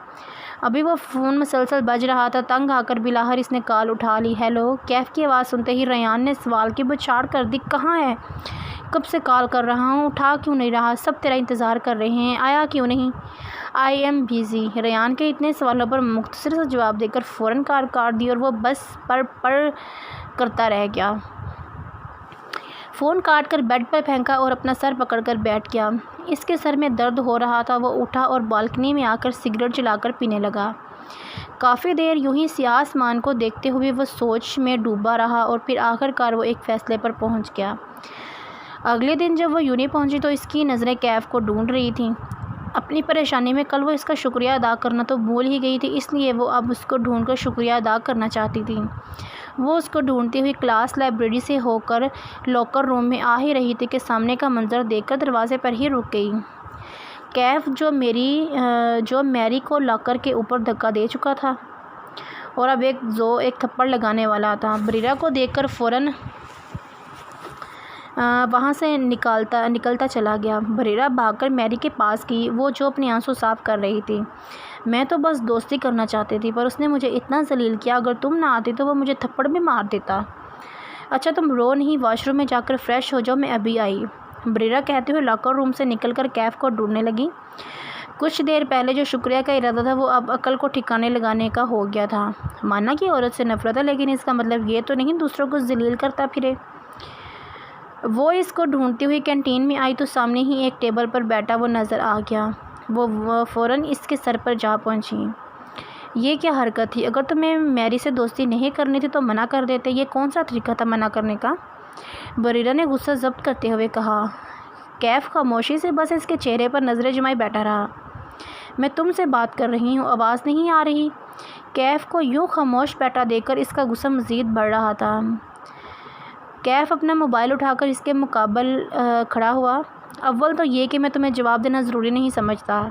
ابھی وہ فون مسلسل بج رہا تھا، تنگ آ کر بلاخر اس نے کال اٹھا لی۔ ہیلو؟ کیف کی آواز سنتے ہی ریان نے سوال کی بچھاڑ کر دی، کہاں ہے؟ کب سے کال کر رہا ہوں، اٹھا کیوں نہیں رہا؟ سب تیرا انتظار کر رہے ہیں، آیا کیوں نہیں؟ I am busy. ریان کے اتنے سوالوں پر مختصر سا جواب دے کر فوراً کال کاٹ دی اور وہ بس پر کرتا رہ گیا۔ فون کاٹ کر بیڈ پر پھینکا اور اپنا سر پکڑ کر بیٹھ گیا۔ اس کے سر میں درد ہو رہا تھا۔ وہ اٹھا اور بالکنی میں آ کر سگریٹ جلا کر پینے لگا۔ کافی دیر یوں ہی سیاہ آسمان کو دیکھتے ہوئے وہ سوچ میں ڈوبا رہا اور پھر آخر کار وہ ایک فیصلے پر پہنچ گیا۔ اگلے دن جب وہ یونی پہنچی تو اس کی نظریں کیف کو ڈھونڈ رہی تھیں۔ اپنی پریشانی میں کل وہ اس کا شکریہ ادا کرنا تو بھول ہی گئی تھی، اس لیے وہ اب اس کو ڈھونڈ کر شکریہ ادا کرنا چاہتی تھی۔ وہ اس کو ڈھونڈتی ہوئی کلاس لائبریری سے ہو کر لاکر روم میں آ ہی رہی تھی کہ سامنے کا منظر دیکھ کر دروازے پر ہی رک گئی۔ کیف جو میری کو لاکر کے اوپر دھکا دے چکا تھا اور اب ایک تھپڑ لگانے والا تھا، بریرا کو دیکھ کر فوراً وہاں سے نکلتا چلا گیا۔ بریرا بھاگ کر میری کے پاس گئی، وہ جو اپنی آنسو صاف کر رہی تھی۔ میں تو بس دوستی کرنا چاہتی تھی، پر اس نے مجھے اتنا ذلیل کیا، اگر تم نہ آتی تو وہ مجھے تھپڑ بھی مار دیتا۔ اچھا تم رو نہیں، واش روم میں جا کر فریش ہو جاؤ، میں ابھی آئی، بریرا کہتے ہوئے لاکر روم سے نکل کر کیف کو ڈھونڈنے لگی۔ کچھ دیر پہلے جو شکریہ کا ارادہ تھا وہ اب عقل کو ٹھکانے لگانے کا ہو گیا تھا۔ مانا کہ عورت سے نفرت ہے، لیکن اس کا مطلب یہ تو نہیں دوسروں کو ذلیل کرتا پھرے۔ وہ اس کو ڈھونڈتی ہوئی کینٹین میں آئی تو سامنے ہی ایک ٹیبل پر بیٹھا وہ نظر آ گیا۔ وہ فوراً اس کے سر پر جا پہنچی۔ یہ کیا حرکت تھی؟ اگر تمہیں میری سے دوستی نہیں کرنی تھی تو منع کر دیتے، یہ کون سا طریقہ تھا منع کرنے کا؟ بریرا نے غصہ ضبط کرتے ہوئے کہا۔ کیف خاموشی سے بس اس کے چہرے پر نظریں جمائے بیٹھا رہا۔ میں تم سے بات کر رہی ہوں، آواز نہیں آ رہی؟ کیف کو یوں خاموش بیٹھا دیکھ کر اس کا غصہ مزید بڑھ رہا تھا۔ کیف اپنا موبائل اٹھا کر اس کے مقابل کھڑا ہوا۔ اول تو یہ کہ میں تمہیں جواب دینا ضروری نہیں سمجھتا،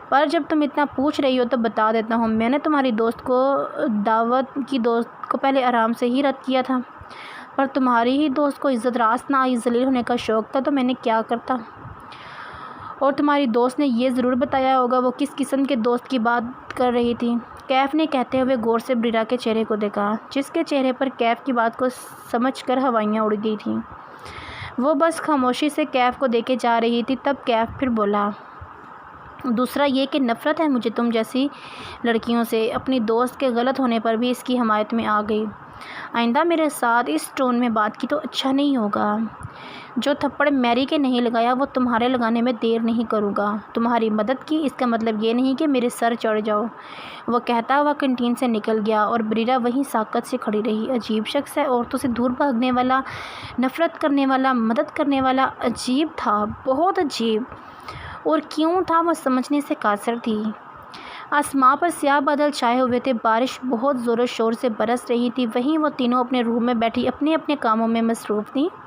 پر جب تم اتنا پوچھ رہی ہو تو بتا دیتا ہوں، میں نے تمہاری دوست کو پہلے آرام سے ہی رد کیا تھا، پر تمہاری ہی دوست کو عزت راست نہ آئی، ذلیل ہونے کا شوق تھا، تو میں نے کیا کرتا؟ اور تمہاری دوست نے یہ ضرور بتایا ہوگا وہ کس قسم کے دوست کی بات کر رہی تھی؟ کیف نے کہتے ہوئے غور سے بریرا کے چہرے کو دیکھا، جس کے چہرے پر کیف کی بات کو سمجھ کر ہوائیاں اڑ گئی تھیں۔ وہ بس خاموشی سے کیف کو دیکھے جا رہی تھی۔ تب کیف پھر بولا، دوسرا یہ کہ نفرت ہے مجھے تم جیسی لڑکیوں سے۔ اپنی دوست کے غلط ہونے پر بھی اس کی حمایت میں آ گئی۔ آئندہ میرے ساتھ اس ٹون میں بات کی تو اچھا نہیں ہوگا۔ جو تھپڑ میری کے نہیں لگایا وہ تمہارے لگانے میں دیر نہیں کروں گا۔ تمہاری مدد کی اس کا مطلب یہ نہیں کہ میرے سر چڑھ جاؤ۔ وہ کہتا ہوا کینٹین سے نکل گیا اور بریرا وہیں ساکت سے کھڑی رہی۔ عجیب شخص ہے، عورتوں سے دور بھاگنے والا، نفرت کرنے والا، مدد کرنے والا، عجیب تھا، بہت عجیب۔ اور کیوں تھا وہ سمجھنے سے قاصر تھی۔ آسمان پر سیاہ بادل چھائے ہوئے تھے، بارش بہت زور و شور سے برس رہی تھی۔ وہیں وہ تینوں اپنے روم میں بیٹھی اپنے اپنے کاموں میں مصروف تھیں۔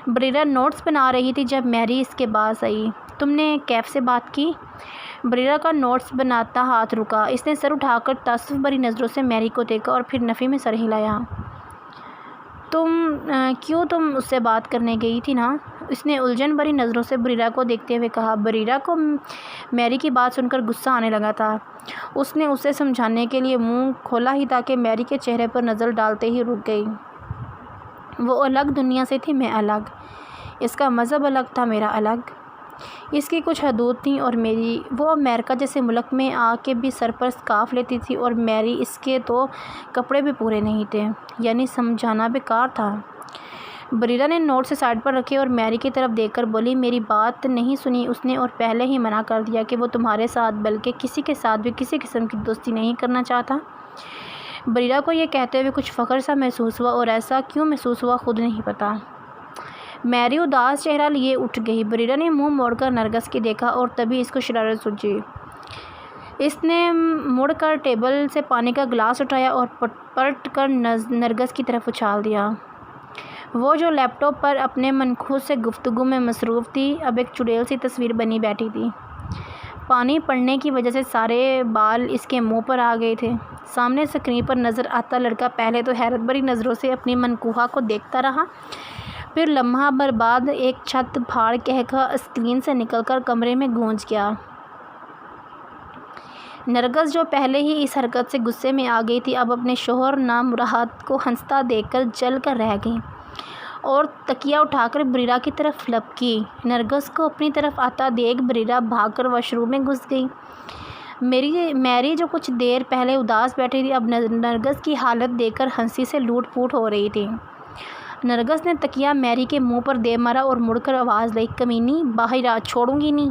بریرا نوٹس بنا رہی تھی جب میری اس کے پاس آئی۔ تم نے کیف سے بات کی؟ بریرا کا نوٹس بناتا ہاتھ رکا۔ اس نے سر اٹھا کر تعصب بھری نظروں سے میری کو دیکھا اور پھر نفی میں سر ہلایا۔ تم اس سے بات کرنے گئی تھی نا؟ اس نے الجھن بھری نظروں سے بریرا کو دیکھتے ہوئے کہا۔ بریرا کو میری کی بات سن کر غصہ آنے لگا تھا۔ اس نے اسے سمجھانے کے لیے منہ کھولا ہی تھا کہ میری کے چہرے پر نظر ڈالتے ہی رک گئی۔ وہ الگ دنیا سے تھی، میں الگ۔ اس کا مذہب الگ تھا، میرا الگ۔ اس کی کچھ حدود تھیں اور میری۔ وہ امریکہ جیسے ملک میں آ کے بھی سر پر سکارف لیتی تھی اور میری اس کے تو کپڑے بھی پورے نہیں تھے، یعنی سمجھانا بیکار تھا۔ بریرا نے نوٹ سے سائڈ پر رکھے اور میری کی طرف دیکھ کر بولی، میری بات نہیں سنی اس نے اور پہلے ہی منع کر دیا کہ وہ تمہارے ساتھ بلکہ کسی کے ساتھ بھی کسی قسم کی دوستی نہیں کرنا چاہتا۔ بریرا کو یہ کہتے ہوئے کچھ فخر سا محسوس ہوا اور ایسا کیوں محسوس ہوا خود نہیں پتا۔ میری اداس چہرہ لیے اٹھ گئی۔ بریرا نے منہ موڑ کر نرگس کی دیکھا اور تبھی اس کو شرارت سوچی۔ اس نے مڑ کر ٹیبل سے پانی کا گلاس اٹھایا اور پلٹ کر نرگس کی طرف اچھال دیا۔ وہ جو لیپ ٹاپ پر اپنے منقوص سے گفتگو میں مصروف تھی، اب ایک چڑیل سی تصویر بنی بیٹھی تھی۔ پانی پڑنے کی وجہ سے سارے بال اس کے منہ پر آ گئے تھے۔ سامنے اسکرین پر نظر آتا لڑکا پہلے تو حیرت بھری نظروں سے اپنی منقوہہ کو دیکھتا رہا، پھر لمحہ بھر بعد ایک چھت پھاڑ قہقہہ اسکرین سے نکل کر کمرے میں گونج گیا۔ نرگس جو پہلے ہی اس حرکت سے غصے میں آ گئی تھی، اب اپنے شوہر نامراد کو ہنستا دیکھ کر جل کر رہ گئی اور تکیہ اٹھا کر بریرا کی طرف لپکی۔ نرگس کو اپنی طرف آتا دیکھ بریرا بھاگ کر واش روم میں گھس گئی۔ میری جو کچھ دیر پہلے اداس بیٹھی تھی، اب نرگس کی حالت دیکھ کر ہنسی سے لوٹ پوٹ ہو رہی تھی۔ نرگس نے تکیہ میری کے منہ پر دے مارا اور مڑ کر آواز لائی، کمینی، باہر آ، چھوڑوں گی نہیں۔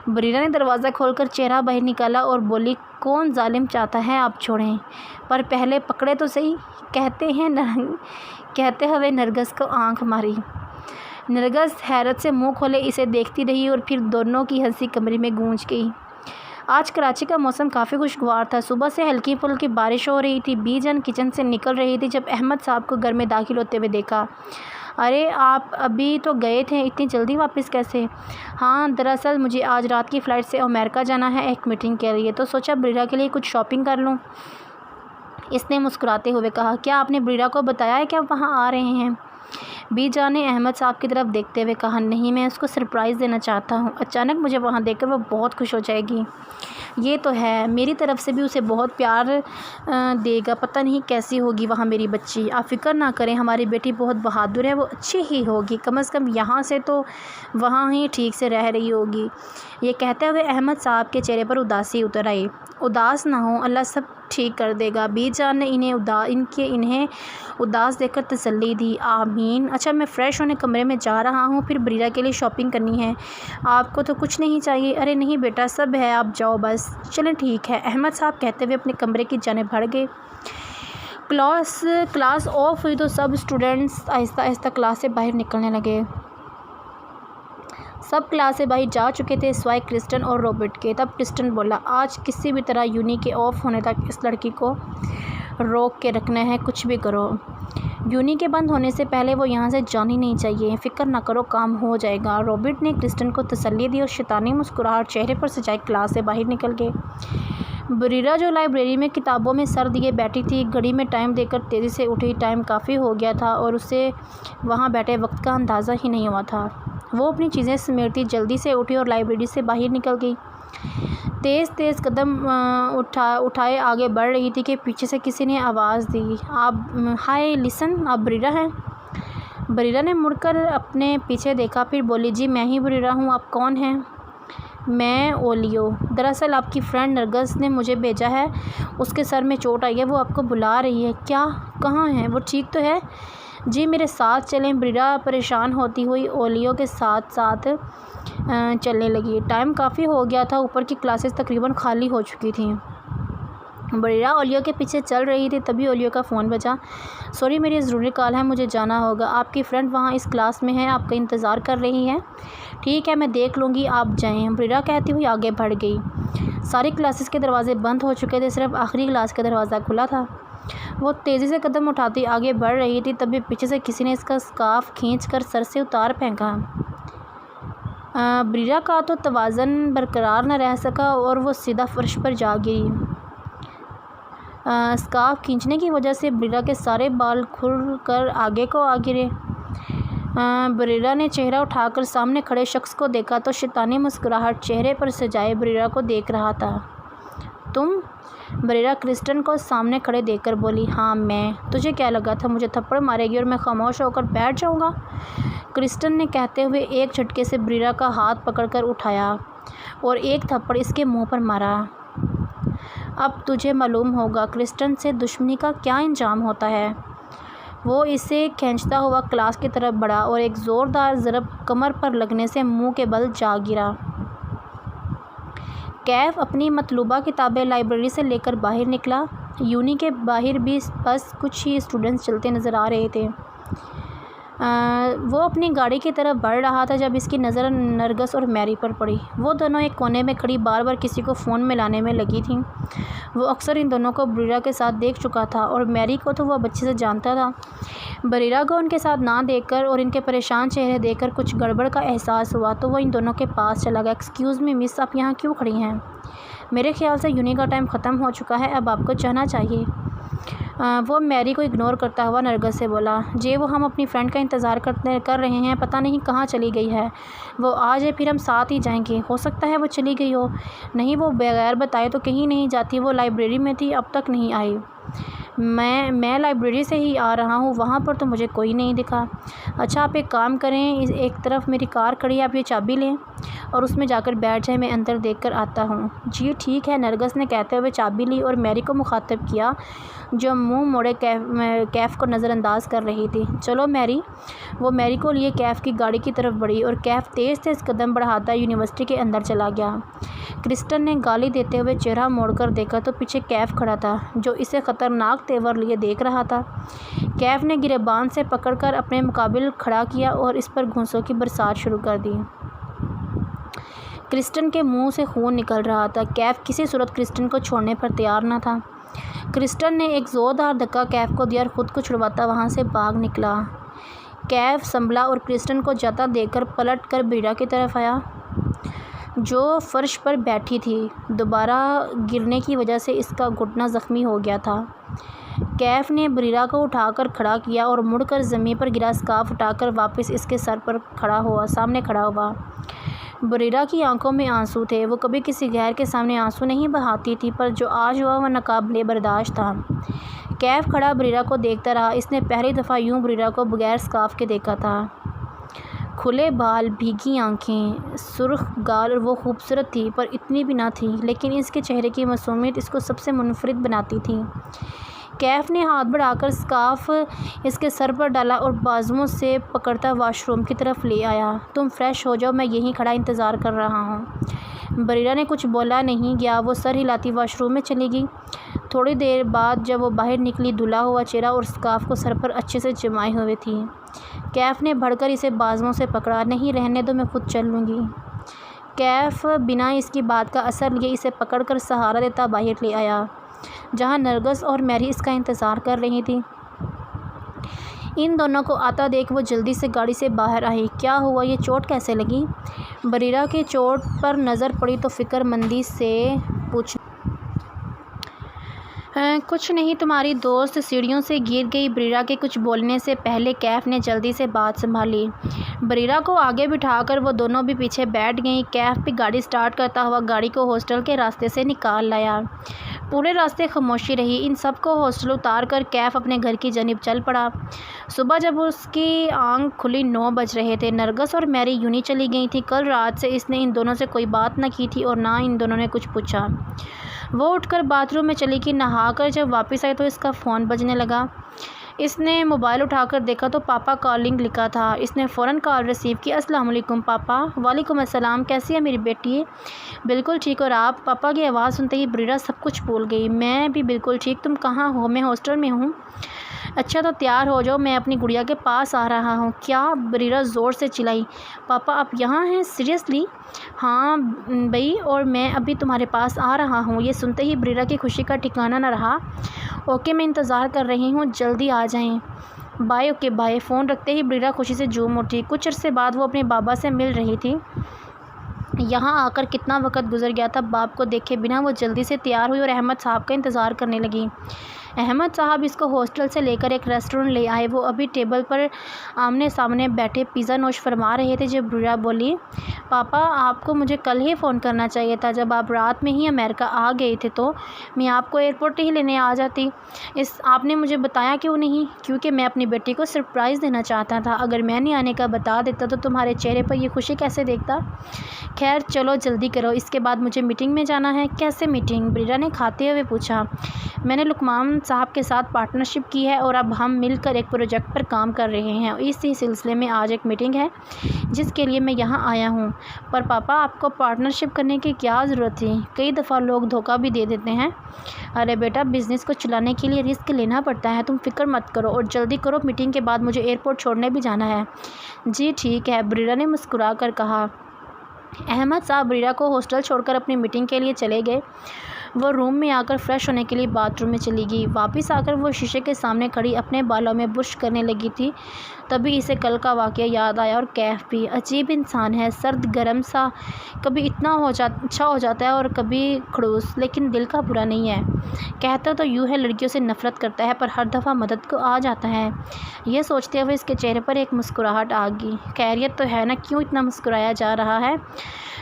بریرہ نے دروازہ کھول کر چہرہ باہر نکالا اور بولی، کون ظالم چاہتا ہے آپ چھوڑیں، پر پہلے پکڑے تو صحیح، کہتے ہوئے نرگس کو آنکھ ماری۔ نرگس حیرت سے منہ کھولے اسے دیکھتی رہی اور پھر دونوں کی ہنسی کمرے میں گونج گئی۔ آج کراچی کا موسم کافی خوشگوار تھا۔ صبح سے ہلکی پھلکی بارش ہو رہی تھی۔ بی جان کچن سے نکل رہی تھی جب احمد صاحب کو گھر میں داخل ہوتے ہوئے دیکھا۔ ارے آپ ابھی تو گئے تھے، اتنی جلدی واپس کیسے؟ ہاں دراصل مجھے آج رات کی فلائٹ سے امریکہ جانا ہے ایک میٹنگ کے لیے، تو سوچا بریرہ کے لیے کچھ شاپنگ کر لوں۔ اس نے مسکراتے ہوئے کہا، کیا آپ نے بریرہ کو بتایا ہے کہ آپ وہاں آ رہے ہیں؟ بی جان نے احمد صاحب کی طرف دیکھتے ہوئے کہا، نہیں، میں اس کو سرپرائز دینا چاہتا ہوں۔ اچانک مجھے وہاں دیکھ کر وہ بہت خوش ہو جائے گی۔ یہ تو ہے، میری طرف سے بھی اسے بہت پیار دے گا۔ پتہ نہیں کیسی ہوگی وہاں میری بچی۔ آپ فکر نہ کریں، ہماری بیٹی بہت بہادر ہے، وہ اچھی ہی ہوگی، کم از کم یہاں سے تو وہاں ہی ٹھیک سے رہ رہی ہوگی۔ یہ کہتے ہوئے احمد صاحب کے چہرے پر اداسی اتر آئی۔ اداس نہ ہوں، اللہ سب ٹھیک کر دے گا۔ بی جان نے انہیں اداس دیکھ کر تسلی دی۔ آمین۔ اچھا میں فریش ہونے کمرے میں جا رہا ہوں، پھر بریرہ کے لیے شاپنگ کرنی ہے۔ آپ کو تو کچھ نہیں چاہیے؟ ارے نہیں بیٹا، سب ہے، آپ جاؤ بس۔ چلیں ٹھیک ہے، احمد صاحب کہتے ہوئے اپنے کمرے کی جانب بڑھ گئے۔ کلاس آف ہوئی تو سب اسٹوڈنٹس آہستہ آہستہ کلاس سے باہر نکلنے لگے۔ سب کلاس سے باہر جا چکے تھے سوائے کرسٹن اور رابرٹ کے۔ تب کرسٹن بولا، آج کسی بھی طرح یونی کے آف ہونے تک اس لڑکی کو روک کے رکھنا ہے، کچھ بھی کرو۔ یونی کے بند ہونے سے پہلے وہ یہاں سے جانی نہیں چاہیے۔ فکر نہ کرو، کام ہو جائے گا۔ رابرٹ نے کرسٹن کو تسلی دی اور شیطانی مسکراہٹ چہرے پر سجائے کلاس سے باہر نکل گئے۔ بریرہ جو لائبریری میں کتابوں میں سر دیے بیٹھی تھی، گھڑی میں ٹائم دیکھ کر تیزی سے اٹھی۔ ٹائم کافی ہو گیا تھا اور اسے وہاں بیٹھے وقت کا اندازہ ہی نہیں ہوا تھا۔ وہ اپنی چیزیں سمیٹتی جلدی سے اٹھی اور لائبریری سے باہر نکل گئی۔ تیز تیز قدم اٹھائے آگے بڑھ رہی تھی کہ پیچھے سے کسی نے آواز دی، آپ ہائے لسن، آپ بریرہ ہیں؟ بریرہ نے مڑ کر اپنے پیچھے دیکھا، پھر بولی، جی میں ہی بریرہ ہوں، آپ کون ہیں؟ میں اولیو۔ دراصل آپ کی فرینڈ نرگس نے مجھے بھیجا ہے، اس کے سر میں چوٹ آئی ہے، وہ آپ کو بلا رہی ہے۔ کیا؟ کہاں ہے وہ؟ ٹھیک تو ہے؟ جی میرے ساتھ چلیں۔ بریرہ پریشان ہوتی ہوئی اولیو کے ساتھ چلنے لگی۔ ٹائم کافی ہو گیا تھا، اوپر کی کلاسز تقریباً خالی ہو چکی تھیں۔ بریرہ اولیو کے پیچھے چل رہی تھی، تبھی اولیو کا فون بجا۔ سوری، میری ضروری کال ہے، مجھے جانا ہوگا۔ آپ کی فرینڈ وہاں اس کلاس میں ہے، آپ کا انتظار کر رہی ہے۔ ٹھیک ہے، میں دیکھ لوں گی، آپ جائیں۔ بریرہ کہتی ہوئی آگے بڑھ گئی۔ ساری کلاسز کے دروازے بند ہو چکے تھے، صرف آخری کلاس کا دروازہ کھلا تھا۔ وہ تیزی سے قدم اٹھاتی آگے بڑھ رہی تھی، تبھی پیچھے سے کسی نے اس کا اسکارف کھینچ کر سر سے اتار پھینکا۔ بریرہ کا تو توازن برقرار نہ رہ سکا اور وہ سیدھا فرش پر جا گری۔ اسکارف کھینچنے کی وجہ سے بریرہ کے سارے بال کھل کر آگے کو آ گرے۔ بریرہ نے چہرہ اٹھا کر سامنے کھڑے شخص کو دیکھا تو شیطانی مسکراہٹ چہرے پر سجائے بریرہ کو دیکھ رہا تھا۔ تم؟ بریرہ کرسٹن کو سامنے کھڑے دیکھ کر بولی، ہاں میں۔ تجھے کیا لگا تھا مجھے تھپڑ مارے گی اور میں خاموش ہو کر بیٹھ جاؤں گا؟ کرسٹن نے کہتے ہوئے ایک جھٹکے سے بریرہ کا ہاتھ پکڑ کر اٹھایا اور ایک تھپڑ اس کے منہ پر مارا۔ اب تجھے معلوم ہوگا کرسٹن سے دشمنی کا کیا انجام ہوتا ہے۔ وہ اسے کھینچتا ہوا کلاس کی طرف بڑھا اور ایک زوردار ضرب کمر پر لگنے سے منہ کے بل جا گرا۔ کیف اپنی مطلوبہ کتابیں لائبریری سے لے کر باہر نکلا۔ یونی کے باہر بھی بس کچھ ہی اسٹوڈنٹس چلتے نظر آ رہے تھے۔ وہ اپنی گاڑی کی طرف بڑھ رہا تھا جب اس کی نظر نرگس اور میری پر پڑی۔ وہ دونوں ایک کونے میں کھڑی بار بار کسی کو فون ملانے میں لگی تھیں۔ وہ اکثر ان دونوں کو بریرہ کے ساتھ دیکھ چکا تھا اور میری کو تو وہ بچے سے جانتا تھا۔ بریرہ کو ان کے ساتھ نہ دیکھ کر اور ان کے پریشان چہرے دیکھ کر کچھ گڑبڑ کا احساس ہوا تو وہ ان دونوں کے پاس چلا گیا۔ ایکسکیوز می مس، آپ یہاں کیوں کھڑی ہیں؟ میرے خیال سے یونی کا ٹائم ختم ہو چکا ہے، اب آپ کو جانا چاہیے۔ وہ میری کو اگنور کرتا ہوا نرگس سے بولا، جی وہ ہم اپنی فرینڈ کا انتظار کر رہے ہیں، پتہ نہیں کہاں چلی گئی ہے۔ وہ آ جائے پھر ہم ساتھ ہی جائیں گے۔ ہو سکتا ہے وہ چلی گئی ہو۔ نہیں، وہ بغیر بتائے تو کہیں نہیں جاتی، وہ لائبریری میں تھی، اب تک نہیں آئی۔ میں لائبریری سے ہی آ رہا ہوں، وہاں پر تو مجھے کوئی نہیں دکھا۔ اچھا آپ ایک کام کریں، ایک طرف میری کار کھڑی ہے، آپ یہ چابی لیں اور اس میں جا کر بیٹھ جائیں، میں اندر دیکھ کر آتا ہوں۔ جی ٹھیک ہے، نرگس نے کہتے ہوئے چابی لی اور میری کو مخاطب کیا جو منہ موڑے کیف کو نظر انداز کر رہی تھی۔ چلو میری۔ وہ میری کو لیے کیف کی گاڑی کی طرف بڑھی اور کیف تیز تیز قدم بڑھاتا یونیورسٹی کے اندر چلا گیا۔ کرسٹن نے گالی دیتے ہوئے چہرہ موڑ کر دیکھا تو پیچھے کیف کھڑا تھا جو اسے خطرناک تیور لیے دیکھ رہا تھا۔ کیف نے گریبان سے پکڑ کر اپنے مقابل کھڑا کیا اور اس پر گھونسوں کی برسات شروع کر دی۔ کرسٹن کے منہ سے خون نکل رہا تھا۔ کیف کسی صورت کرسٹن کو چھوڑنے پر تیار نہ تھا۔ کرسٹن نے ایک زوردار دھکا کیف کو دیا اور خود کو چھڑواتا وہاں سے بھاگ نکلا۔ کیف سنبھلا اور کرسٹن کو جاتا دیکھ کر پلٹ کر بریرا کی طرف آیا جو فرش پر بیٹھی تھی۔ دوبارہ گرنے کی وجہ سے اس کا گھٹنا زخمی ہو گیا تھا۔ کیف نے بریرا کو اٹھا کر کھڑا کیا اور مڑ کر زمین پر گرا اسکارف اٹھا کر واپس اس کے سر پر سامنے کھڑا ہوا۔ بریرا کی آنکھوں میں آنسو تھے۔ وہ کبھی کسی غیر کے سامنے آنسو نہیں بہاتی تھی، پر جو آج ہوا وہ ناقابل برداشت تھا۔ کیف کھڑا بریرا کو دیکھتا رہا۔ اس نے پہلی دفعہ یوں بریرا کو بغیر اسکارف کے دیکھا تھا۔ کھلے بال، بھیگی آنکھیں، سرخ گال اور وہ خوبصورت تھی، پر اتنی بھی نہ تھی، لیکن اس کے چہرے کی معصومیت اس کو سب سے منفرد بناتی تھی۔ کیف نے ہاتھ بڑھا کر اسکارف اس کے سر پر ڈالا اور بازوؤں سے پکڑتا واش روم کی طرف لے آیا۔ تم فریش ہو جاؤ، میں یہیں کھڑا انتظار کر رہا ہوں۔ بریرا نے کچھ بولا نہیں گیا، وہ سر ہلاتی واش روم میں چلی گئی۔ تھوڑی دیر بعد جب وہ باہر نکلی، دھلا ہوا چہرہ اور اسکارف کو سر پر اچھے سے جمائے ہوئے تھی۔ کیف نے بڑھ کر اسے بازوؤں سے پکڑا۔ نہیں رہنے دو، میں خود چل لوں گی۔ کیف بنا اس کی بات کا اثر لیے اسے پکڑ کر سہارا دیتا باہر لے آیا جہاں نرگس اور میری اس کا انتظار کر رہی تھی۔ ان دونوں کو آتا دیکھ وہ جلدی سے گاڑی سے باہر آئی۔ کیا ہوا، یہ چوٹ کیسے لگی؟ بریرا کی چوٹ پر نظر پڑی تو فکر مندی سے پوچھا۔ کچھ نہیں، تمہاری دوست سیڑھیوں سے گر گئی۔ بریرا کے کچھ بولنے سے پہلے کیف نے جلدی سے بات سنبھالی۔ بریرا کو آگے بٹھا کر وہ دونوں بھی پیچھے بیٹھ گئیں۔ کیف بھی گاڑی سٹارٹ کرتا ہوا گاڑی کو ہاسٹل کے راستے سے نکال لایا۔ پورے راستے خاموشی رہی۔ ان سب کو ہاسٹل اتار کر کیف اپنے گھر کی جانب چل پڑا۔ صبح جب اس کی آنکھ کھلی 9 بج رہے تھے۔ نرگس اور میری یونی چلی گئی تھیں۔ کل رات سے اس نے ان دونوں سے کوئی بات نہ کی تھی اور نہ ان دونوں نے کچھ پوچھا۔ وہ اٹھ کر باتھ روم میں چلی گئی۔ نہا کر جب واپس آئی تو اس کا فون بجنے لگا۔ اس نے موبائل اٹھا کر دیکھا تو پاپا کالنگ لکھا تھا۔ اس نے فوراً کال ریسیو کی۔ السلام علیکم پاپا۔ وعلیکم السلام، کیسی ہے میری بیٹی؟ بالکل ٹھیک، اور آپ؟ پاپا کی آواز سنتے ہی بریرا سب کچھ بھول گئی۔ میں بھی بالکل ٹھیک، تم کہاں ہو؟ میں ہاسٹل میں ہوں۔ اچھا تو تیار ہو جاؤ، میں اپنی گڑیا کے پاس آ رہا ہوں۔ کیا؟ بریرا زور سے چلائی۔ پاپا آپ یہاں ہیں؟ سیریسلی؟ ہاں بھئی، اور میں ابھی تمہارے پاس آ رہا ہوں۔ یہ سنتے ہی بریرا کی خوشی کا ٹھکانہ نہ رہا۔ اوکے، میں انتظار کر رہی ہوں، جلدی آ جائیں۔ بائے۔ Okay bye. فون رکھتے ہی بریرا خوشی سے جھوم اٹھی۔ کچھ عرصے بعد وہ اپنے بابا سے مل رہی تھی۔ یہاں آ کر کتنا وقت گزر گیا تھا، باپ کو دیکھے بنا وہ جلدی سے تیار ہوئی اور احمد صاحب کا انتظار کرنے لگی۔ احمد صاحب اس کو ہاسٹل سے لے کر ایک ریسٹورنٹ لے آئے۔ وہ ابھی ٹیبل پر آمنے سامنے بیٹھے پیزا نوش فرما رہے تھے جب بریرا بولی، پاپا آپ کو مجھے کل ہی فون کرنا چاہیے تھا۔ جب آپ رات میں ہی امریکہ آ گئے تھے تو میں آپ کو ایئرپورٹ ہی لینے آ جاتی۔ آپ نے مجھے بتایا کیوں نہیں؟ کیونکہ میں اپنی بیٹی کو سرپرائز دینا چاہتا تھا۔ اگر میں نے آنے کا بتا دیتا تو تمہارے چہرے پر یہ خوشی کیسے دیکھتا؟ خیر چلو جلدی کرو، اس کے بعد مجھے میٹنگ میں جانا ہے۔ کیسے میٹنگ؟ بریرا نے کھاتے ہوئے پوچھا۔ میں نے لقمان صاحب کے ساتھ پارٹنرشپ کی ہے اور اب ہم مل کر ایک پروجیکٹ پر کام کر رہے ہیں۔ اسی سلسلے میں آج ایک میٹنگ ہے جس کے لیے میں یہاں آیا ہوں۔ پر پاپا آپ کو پارٹنرشپ کرنے کی کیا ضرورت تھی؟ کئی دفعہ لوگ دھوکہ بھی دے دیتے ہیں۔ ارے بیٹا، بزنس کو چلانے کے لیے رسک لینا پڑتا ہے، تم فکر مت کرو اور جلدی کرو، میٹنگ کے بعد مجھے ایئرپورٹ چھوڑنے بھی جانا ہے۔ جی ٹھیک ہے، بریرا نے مسکرا کر کہا۔ احمد صاحب بریرا کو ہاسٹل چھوڑ کر اپنی میٹنگ کے لیے چلے گئے۔ وہ روم میں آ کر فریش ہونے کے لیے باتھ روم میں چلی گئی۔ واپس آ کر وہ شیشے کے سامنے کھڑی اپنے بالوں میں برش کرنے لگی تھی تبھی اسے کل کا واقعہ یاد آیا، اور کیف بھی عجیب انسان ہے، سرد گرم سا، کبھی اتنا اچھا ہو جاتا ہے اور کبھی کھڑوس، لیکن دل کا برا نہیں ہے۔ کہتا تو یوں ہے لڑکیوں سے نفرت کرتا ہے پر ہر دفعہ مدد کو آ جاتا ہے۔ یہ سوچتے ہوئے اس کے چہرے پر ایک مسکراہٹ آ گئی۔ خیریت تو ہے نا، کیوں اتنا مسکرایا جا رہا ہے؟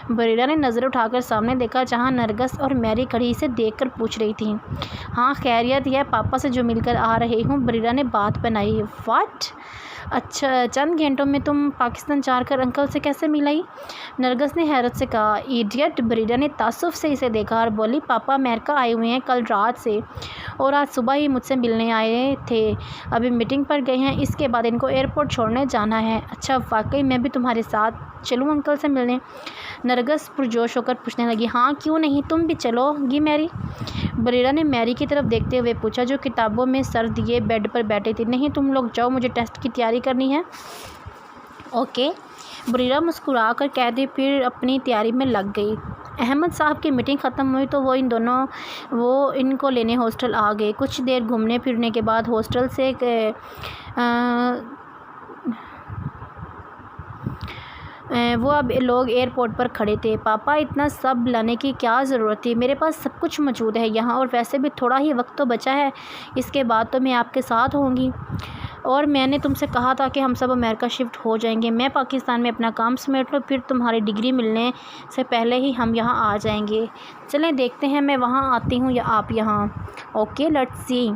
بریرہ نے نظر اٹھا کر سامنے دیکھا جہاں نرگس اور میری کھڑی، اسے دیکھ کر پوچھ رہی تھیں۔ ہاں خیریت ہے، پاپا سے جو مل کر آ رہی ہوں، بریرہ نے بات بنائی۔ واٹ؟ اچھا، چند گھنٹوں میں تم پاکستان جا کر انکل سے کیسے ملائی؟ نرگس نے حیرت سے کہا۔ ایڈیٹ! بریرہ نے تعصب سے اسے دیکھا اور بولی، پاپا امریکہ آئے ہوئے ہیں کل رات سے، اور آج صبح ہی مجھ سے ملنے آئے تھے، ابھی میٹنگ پر گئے ہیں، اس کے بعد ان کو ایئرپورٹ چھوڑنے جانا ہے۔ اچھا، واقعی میں بھی تمہارے ساتھ چلوں انکل سے ملنے؟ نرگس پرجوش ہو کر پوچھنے لگی۔ ہاں کیوں نہیں، تم بھی چلو گی میری؟ بریرہ نے میری کی طرف دیکھتے ہوئے پوچھا، جو کتابوں میں سر دیے بیڈ پر بیٹھی تھی۔ نہیں، تم لوگ جاؤ، مجھے ٹیسٹ کی تیاری کرنی ہے۔ اوکے، بریرہ مسکرا کر کہہ دی، پھر اپنی تیاری میں لگ گئی۔ احمد صاحب کی میٹنگ ختم ہوئی تو وہ ان کو لینے ہاسٹل آ گئے۔ کچھ دیر گھومنے پھرنے کے بعد ہاسٹل سے وہ اب لوگ ایئرپورٹ پر کھڑے تھے۔ پاپا، اتنا سب لانے کی کیا ضرورت تھی؟ میرے پاس سب کچھ موجود ہے یہاں، اور ویسے بھی تھوڑا ہی وقت تو بچا ہے، اس کے بعد تو میں آپ کے ساتھ ہوں گی، اور میں نے تم سے کہا تھا کہ ہم سب امریکہ شفٹ ہو جائیں گے۔ میں پاکستان میں اپنا کام سمیٹ لوں، پھر تمہاری ڈگری ملنے سے پہلے ہی ہم یہاں آ جائیں گے۔ چلیں دیکھتے ہیں، میں وہاں آتی ہوں یا آپ یہاں۔ اوکے، لیٹس سی،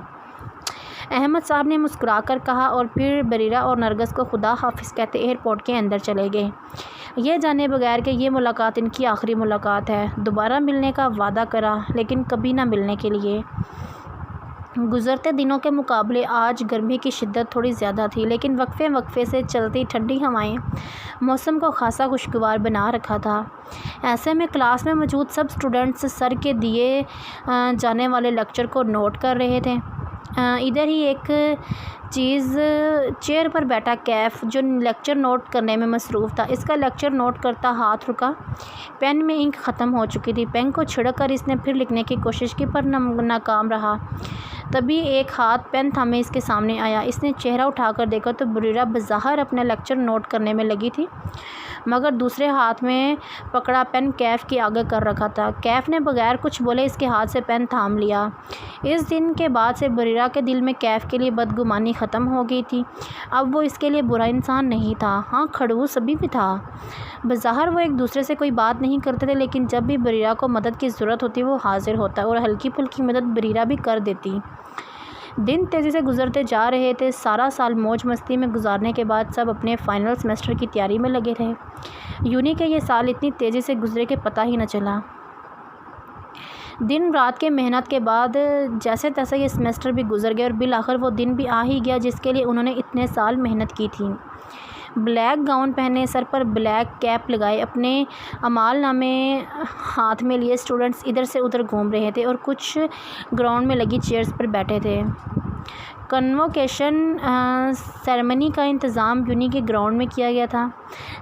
احمد صاحب نے مسکرا کر کہا، اور پھر بریرہ اور نرگس کو خدا حافظ کہتے ایئرپورٹ کے اندر چلے گئے، یہ جانے بغیر کہ یہ ملاقات ان کی آخری ملاقات ہے۔ دوبارہ ملنے کا وعدہ کرا، لیکن کبھی نہ ملنے کے لیے۔ گزرتے دنوں کے مقابلے آج گرمی کی شدت تھوڑی زیادہ تھی، لیکن وقفے وقفے سے چلتی ٹھنڈی ہوائیں موسم کو خاصا خوشگوار بنا رکھا تھا۔ ایسے میں کلاس میں موجود سب اسٹوڈنٹس سر کے دیے جانے والے لیکچر کو نوٹ کر رہے تھے۔ ادھر ہی ایک چیئر پر بیٹھا کیف، جو لیکچر نوٹ کرنے میں مصروف تھا، اس کا لیکچر نوٹ کرتا ہاتھ رکا۔ پین میں انک ختم ہو چکی تھی۔ پین کو چھڑک کر اس نے پھر لکھنے کی کوشش کی پر ناکام رہا۔ تبھی ایک ہاتھ پین تھامے اس کے سامنے آیا۔ اس نے چہرہ اٹھا کر دیکھا تو بریرہ بظاہر اپنا لیکچر نوٹ کرنے میں لگی تھی، مگر دوسرے ہاتھ میں پکڑا پین کیف کے آگے کر رکھا تھا۔ کیف نے بغیر کچھ بولے اس کے ہاتھ سے پین تھام لیا۔ اس دن کے بعد سے بریرہ کے دل میں کیف کے لیے بدگمانی ختم ہو گئی تھی۔ اب وہ اس کے لیے برا انسان نہیں تھا، ہاں کھڑوس ابھی بھی تھا۔ بظاہر وہ ایک دوسرے سے کوئی بات نہیں کرتے تھے، لیکن جب بھی بریرہ کو مدد کی ضرورت ہوتی وہ حاضر ہوتا، اور ہلکی پھلکی مدد بریرہ بھی کر دیتی۔ دن تیزی سے گزرتے جا رہے تھے۔ سارا سال موج مستی میں گزارنے کے بعد سب اپنے فائنل سیمسٹر کی تیاری میں لگے رہے۔ یونی کہ یہ سال اتنی تیزی سے گزرے کہ پتہ ہی نہ چلا۔ دن رات کے محنت کے بعد جیسے تیسے یہ سیمسٹر بھی گزر گیا، اور بالآخر وہ دن بھی آ ہی گیا جس کے لیے انہوں نے اتنے سال محنت کی تھی۔ بلیک گاؤن پہنے، سر پر بلیک کیپ لگائے، اپنے اعمال نامے ہاتھ میں لیے اسٹوڈنٹس ادھر سے ادھر گھوم رہے تھے، اور کچھ گراؤنڈ میں لگی چیئرز پر بیٹھے تھے۔ کنووکیشن سیریمنی کا انتظام یونی کے گراؤنڈ میں کیا گیا تھا۔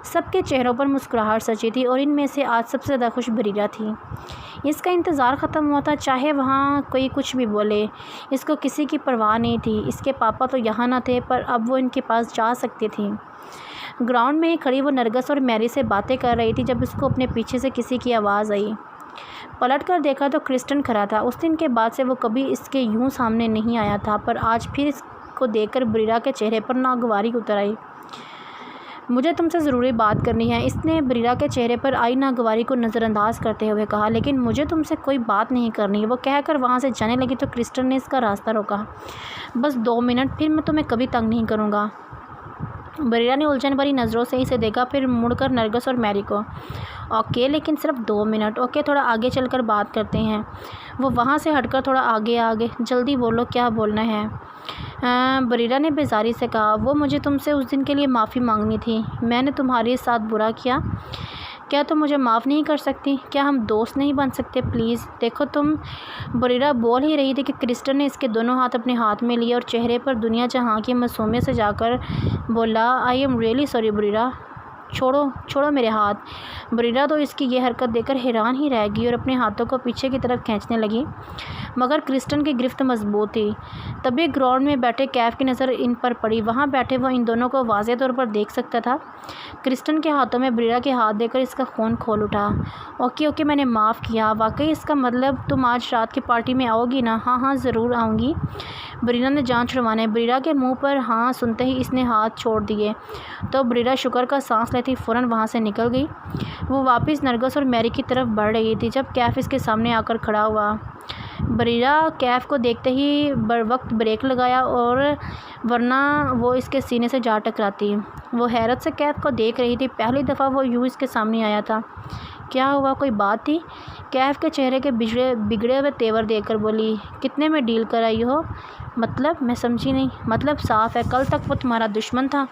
سب کے چہروں پر مسکراہٹ سچی تھی، اور ان میں سے آج سب سے زیادہ خوش بریرہ تھی۔ اس کا انتظار ختم ہوا تھا، چاہے وہاں کوئی کچھ بھی بولے، اس کو کسی کی پرواہ نہیں تھی۔ اس کے پاپا تو یہاں نہ تھے، پر اب وہ ان کے پاس جا سکتی تھی۔ گراؤنڈ میں ہی کھڑی وہ نرگس اور میری سے باتیں کر رہی تھی جب اس کو اپنے پیچھے سے کسی کی آواز آئی۔ پلٹ کر دیکھا تو کرسٹن کھڑا تھا۔ اس دن کے بعد سے وہ کبھی اس کے یوں سامنے نہیں آیا تھا، پر آج پھر اس کو دیکھ کر بریرہ کے چہرے پر ناگواری اتر آئی۔ مجھے تم سے ضروری بات کرنی ہے، اس نے بریرہ کے چہرے پر آئی ناگواری کو نظر انداز کرتے ہوئے کہا۔ لیکن مجھے تم سے کوئی بات نہیں کرنی، وہ کہہ کر وہاں سے جانے لگی تو کرسٹن نے اس کا راستہ روکا۔ بس 2 منٹ، پھر میں تمہیں کبھی تنگ نہیں کروں گا۔ بریرہ نے الجھن بھری نظروں سے اسے دیکھا، پھر مڑ کر نرگس اور میری کو۔ اوکے، لیکن صرف 2 منٹ۔ اوکے، تھوڑا آگے چل کر بات کرتے ہیں۔ وہ وہاں سے ہٹ کر تھوڑا آگے جلدی بولو، کیا بولنا ہے؟ بریرہ نے بیزاری سے کہا۔ وہ مجھے تم سے اس دن کے لیے معافی مانگنی تھی، میں نے تمہارے ساتھ برا کیا، کیا تم مجھے معاف نہیں کر سکتی؟ کیا ہم دوست نہیں بن سکتے پلیز؟ دیکھو تم، بریرہ بول ہی رہی تھی کہ کرسٹن نے اس کے دونوں ہاتھ اپنے ہاتھ میں لیے، اور چہرے پر دنیا جہاں کی معصومیت سے جا کر بولا، I am really sorry Bareera, چھوڑو چھوڑو میرے ہاتھ۔ بریرا تو اس کی یہ حرکت دیکھ کر حیران ہی رہ گئی اور اپنے ہاتھوں کو پیچھے کی طرف کھینچنے لگی، مگر کرسٹن کی گرفت مضبوط تھی۔ تبھی گراؤنڈ میں بیٹھے کیف کی نظر ان پر پڑی۔ وہاں بیٹھے وہ ان دونوں کو واضح طور پر دیکھ سکتا تھا۔ کرسٹن کے ہاتھوں میں بریرا کے ہاتھ دیکھ کر اس کا خون کھول اٹھا۔ اوکے میں نے معاف کیا۔ واقعی اس کا مطلب تم آج رات کی پارٹی میں آؤ گی نا؟ ہاں ضرور آؤں گی، بریرا نے جان چھڑوانے۔ بریرا کے منہ پر ہاں سنتے ہی اس نے ہاتھ چھوڑ دیے تو بریرا شکر کا سانس لیتی فوراً وہاں سے نکل گئی۔ وہ واپس نرگس اور میری کی طرف بڑھ رہی تھی جب کیف اس کے سامنے آ کر کھڑا ہوا۔ بریرا کیف کو دیکھتے ہی بروقت بریک لگایا اور ورنہ وہ اس کے سینے سے جا ٹکراتی۔ وہ حیرت سے کیف کو دیکھ رہی تھی، پہلی دفعہ وہ یوں اس کے سامنے آیا تھا۔ کیا ہوا، کوئی بات تھی؟ کیف کے چہرے کے بگڑے ہوئے تیور دیکھ کر بولی، کتنے میں ڈیل کر آئی ہو؟ مطلب؟ میں سمجھی نہیں۔ مطلب صاف ہے، کل تک وہ تمہارا دشمن تھا،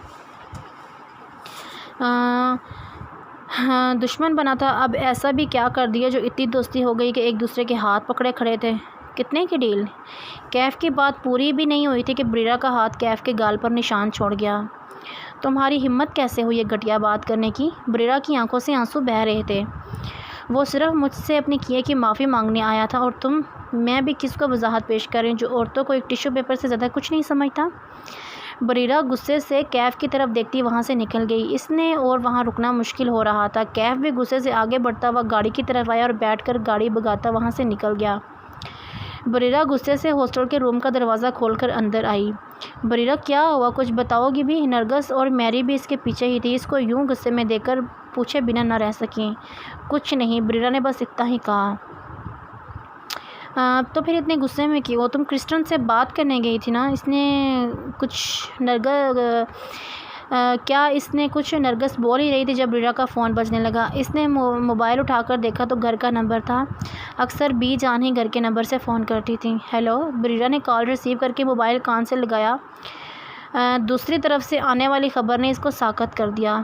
دشمن بنا تھا، اب ایسا بھی کیا کر دیا جو اتنی دوستی ہو گئی کہ ایک دوسرے کے ہاتھ پکڑے کھڑے تھے؟ کتنے کی ڈیل؟ کیف کی بات پوری بھی نہیں ہوئی تھی کہ بریرا کا ہاتھ کیف کے گال پر نشان چھوڑ گیا۔ تمہاری ہمت کیسے ہوئی یہ گھٹیا بات کرنے کی؟ بریرا کی آنکھوں سے آنسو بہہ رہے تھے۔ وہ صرف مجھ سے اپنے کیے کی معافی مانگنے آیا تھا، اور تم؟ میں بھی کس کو وضاحت پیش کر رہی ہوں جو عورتوں کو ایک ٹیشو پیپر سے زیادہ کچھ نہیں سمجھتا؟ بریرا غصے سے کیف کی طرف دیکھتی وہاں سے نکل گئی۔ اس نے اور وہاں رکنا مشکل ہو رہا تھا۔ کیف بھی غصے سے آگے بڑھتا ہوا گاڑی کی طرف آیا اور بیٹھ کر گاڑی بھگاتا وہاں سے نکل گیا۔ بریرا غصے سے ہاسٹل کے روم کا دروازہ کھول کر اندر آئی۔ بریرا کیا ہوا، کچھ بتاؤ گی بھی؟ نرگس اور میری بھی اس کے پیچھے ہی تھی، اس کو یوں غصے میں دیکھ کر پوچھے بنا نہ رہ سکیں۔ کچھ نہیں، بریرا نے بس اتنا ہی کہا۔ تو پھر اتنے غصے میں کیوں؟ تم کرسٹن سے بات کرنے گئی تھی نا؟ اس نے کچھ نرگس بول ہی رہی تھی جب بریرا کا فون بجنے لگا۔ اس نے موبائل اٹھا کر دیکھا تو گھر کا نمبر تھا۔ اکثر بی جان ہی گھر کے نمبر سے فون کرتی تھیں۔ ہیلو، بریرا نے کال ریسیو کر کے موبائل کان سے لگایا۔ دوسری طرف سے آنے والی خبر نے اس کو ساکت کر دیا۔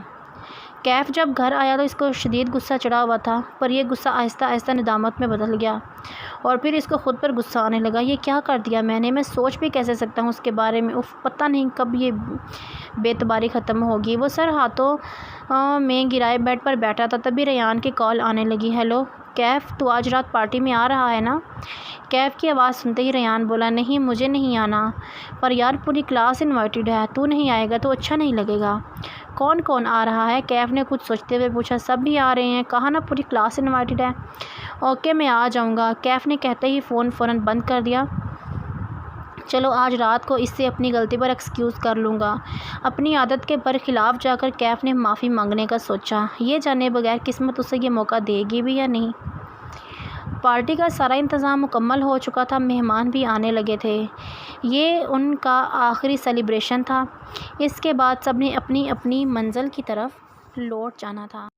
کیف جب گھر آیا تو اس کو شدید غصہ چڑھا ہوا تھا، پر یہ غصہ آہستہ آہستہ ندامت میں بدل گیا، اور پھر اس کو خود پر غصہ آنے لگا۔ یہ کیا کر دیا میں سوچ بھی کیسے سکتا ہوں اس کے بارے میں؟ پتہ نہیں کب یہ بے اعتباری ختم ہوگی۔ وہ سر ہاتھوں میں گرائے بیڈ پر بیٹھا تھا، تبھی ریان کی کال آنے لگی۔ ہیلو کیف، تو آج رات پارٹی میں آ رہا ہے نا؟ کیف کی آواز سنتے ہی ریان بولا، نہیں مجھے نہیں آنا، پر یار پوری کلاس انوائٹڈ ہے، تو نہیں آئے گا تو اچھا نہیں لگے گا۔ کون کون آ رہا ہے؟ کیف نے کچھ سوچتے ہوئے پوچھا۔ سب بھی آ رہے ہیں، کہا نا پوری کلاس انوائٹڈ ہے۔ اوکے میں آ جاؤں گا، کیف نے کہتے ہی فون فوراً بند کر دیا۔ چلو آج رات کو اس سے اپنی غلطی پر ایکسکیوز کر لوں گا۔ اپنی عادت کے برخلاف جا کر کیف نے معافی مانگنے کا سوچا، یہ جانے بغیر قسمت اسے یہ موقع دے گی بھی یا نہیں۔ پارٹی کا سارا انتظام مکمل ہو چکا تھا، مہمان بھی آنے لگے تھے۔ یہ ان کا آخری سیلیبریشن تھا، اس کے بعد سب نے اپنی اپنی منزل کی طرف لوٹ جانا تھا۔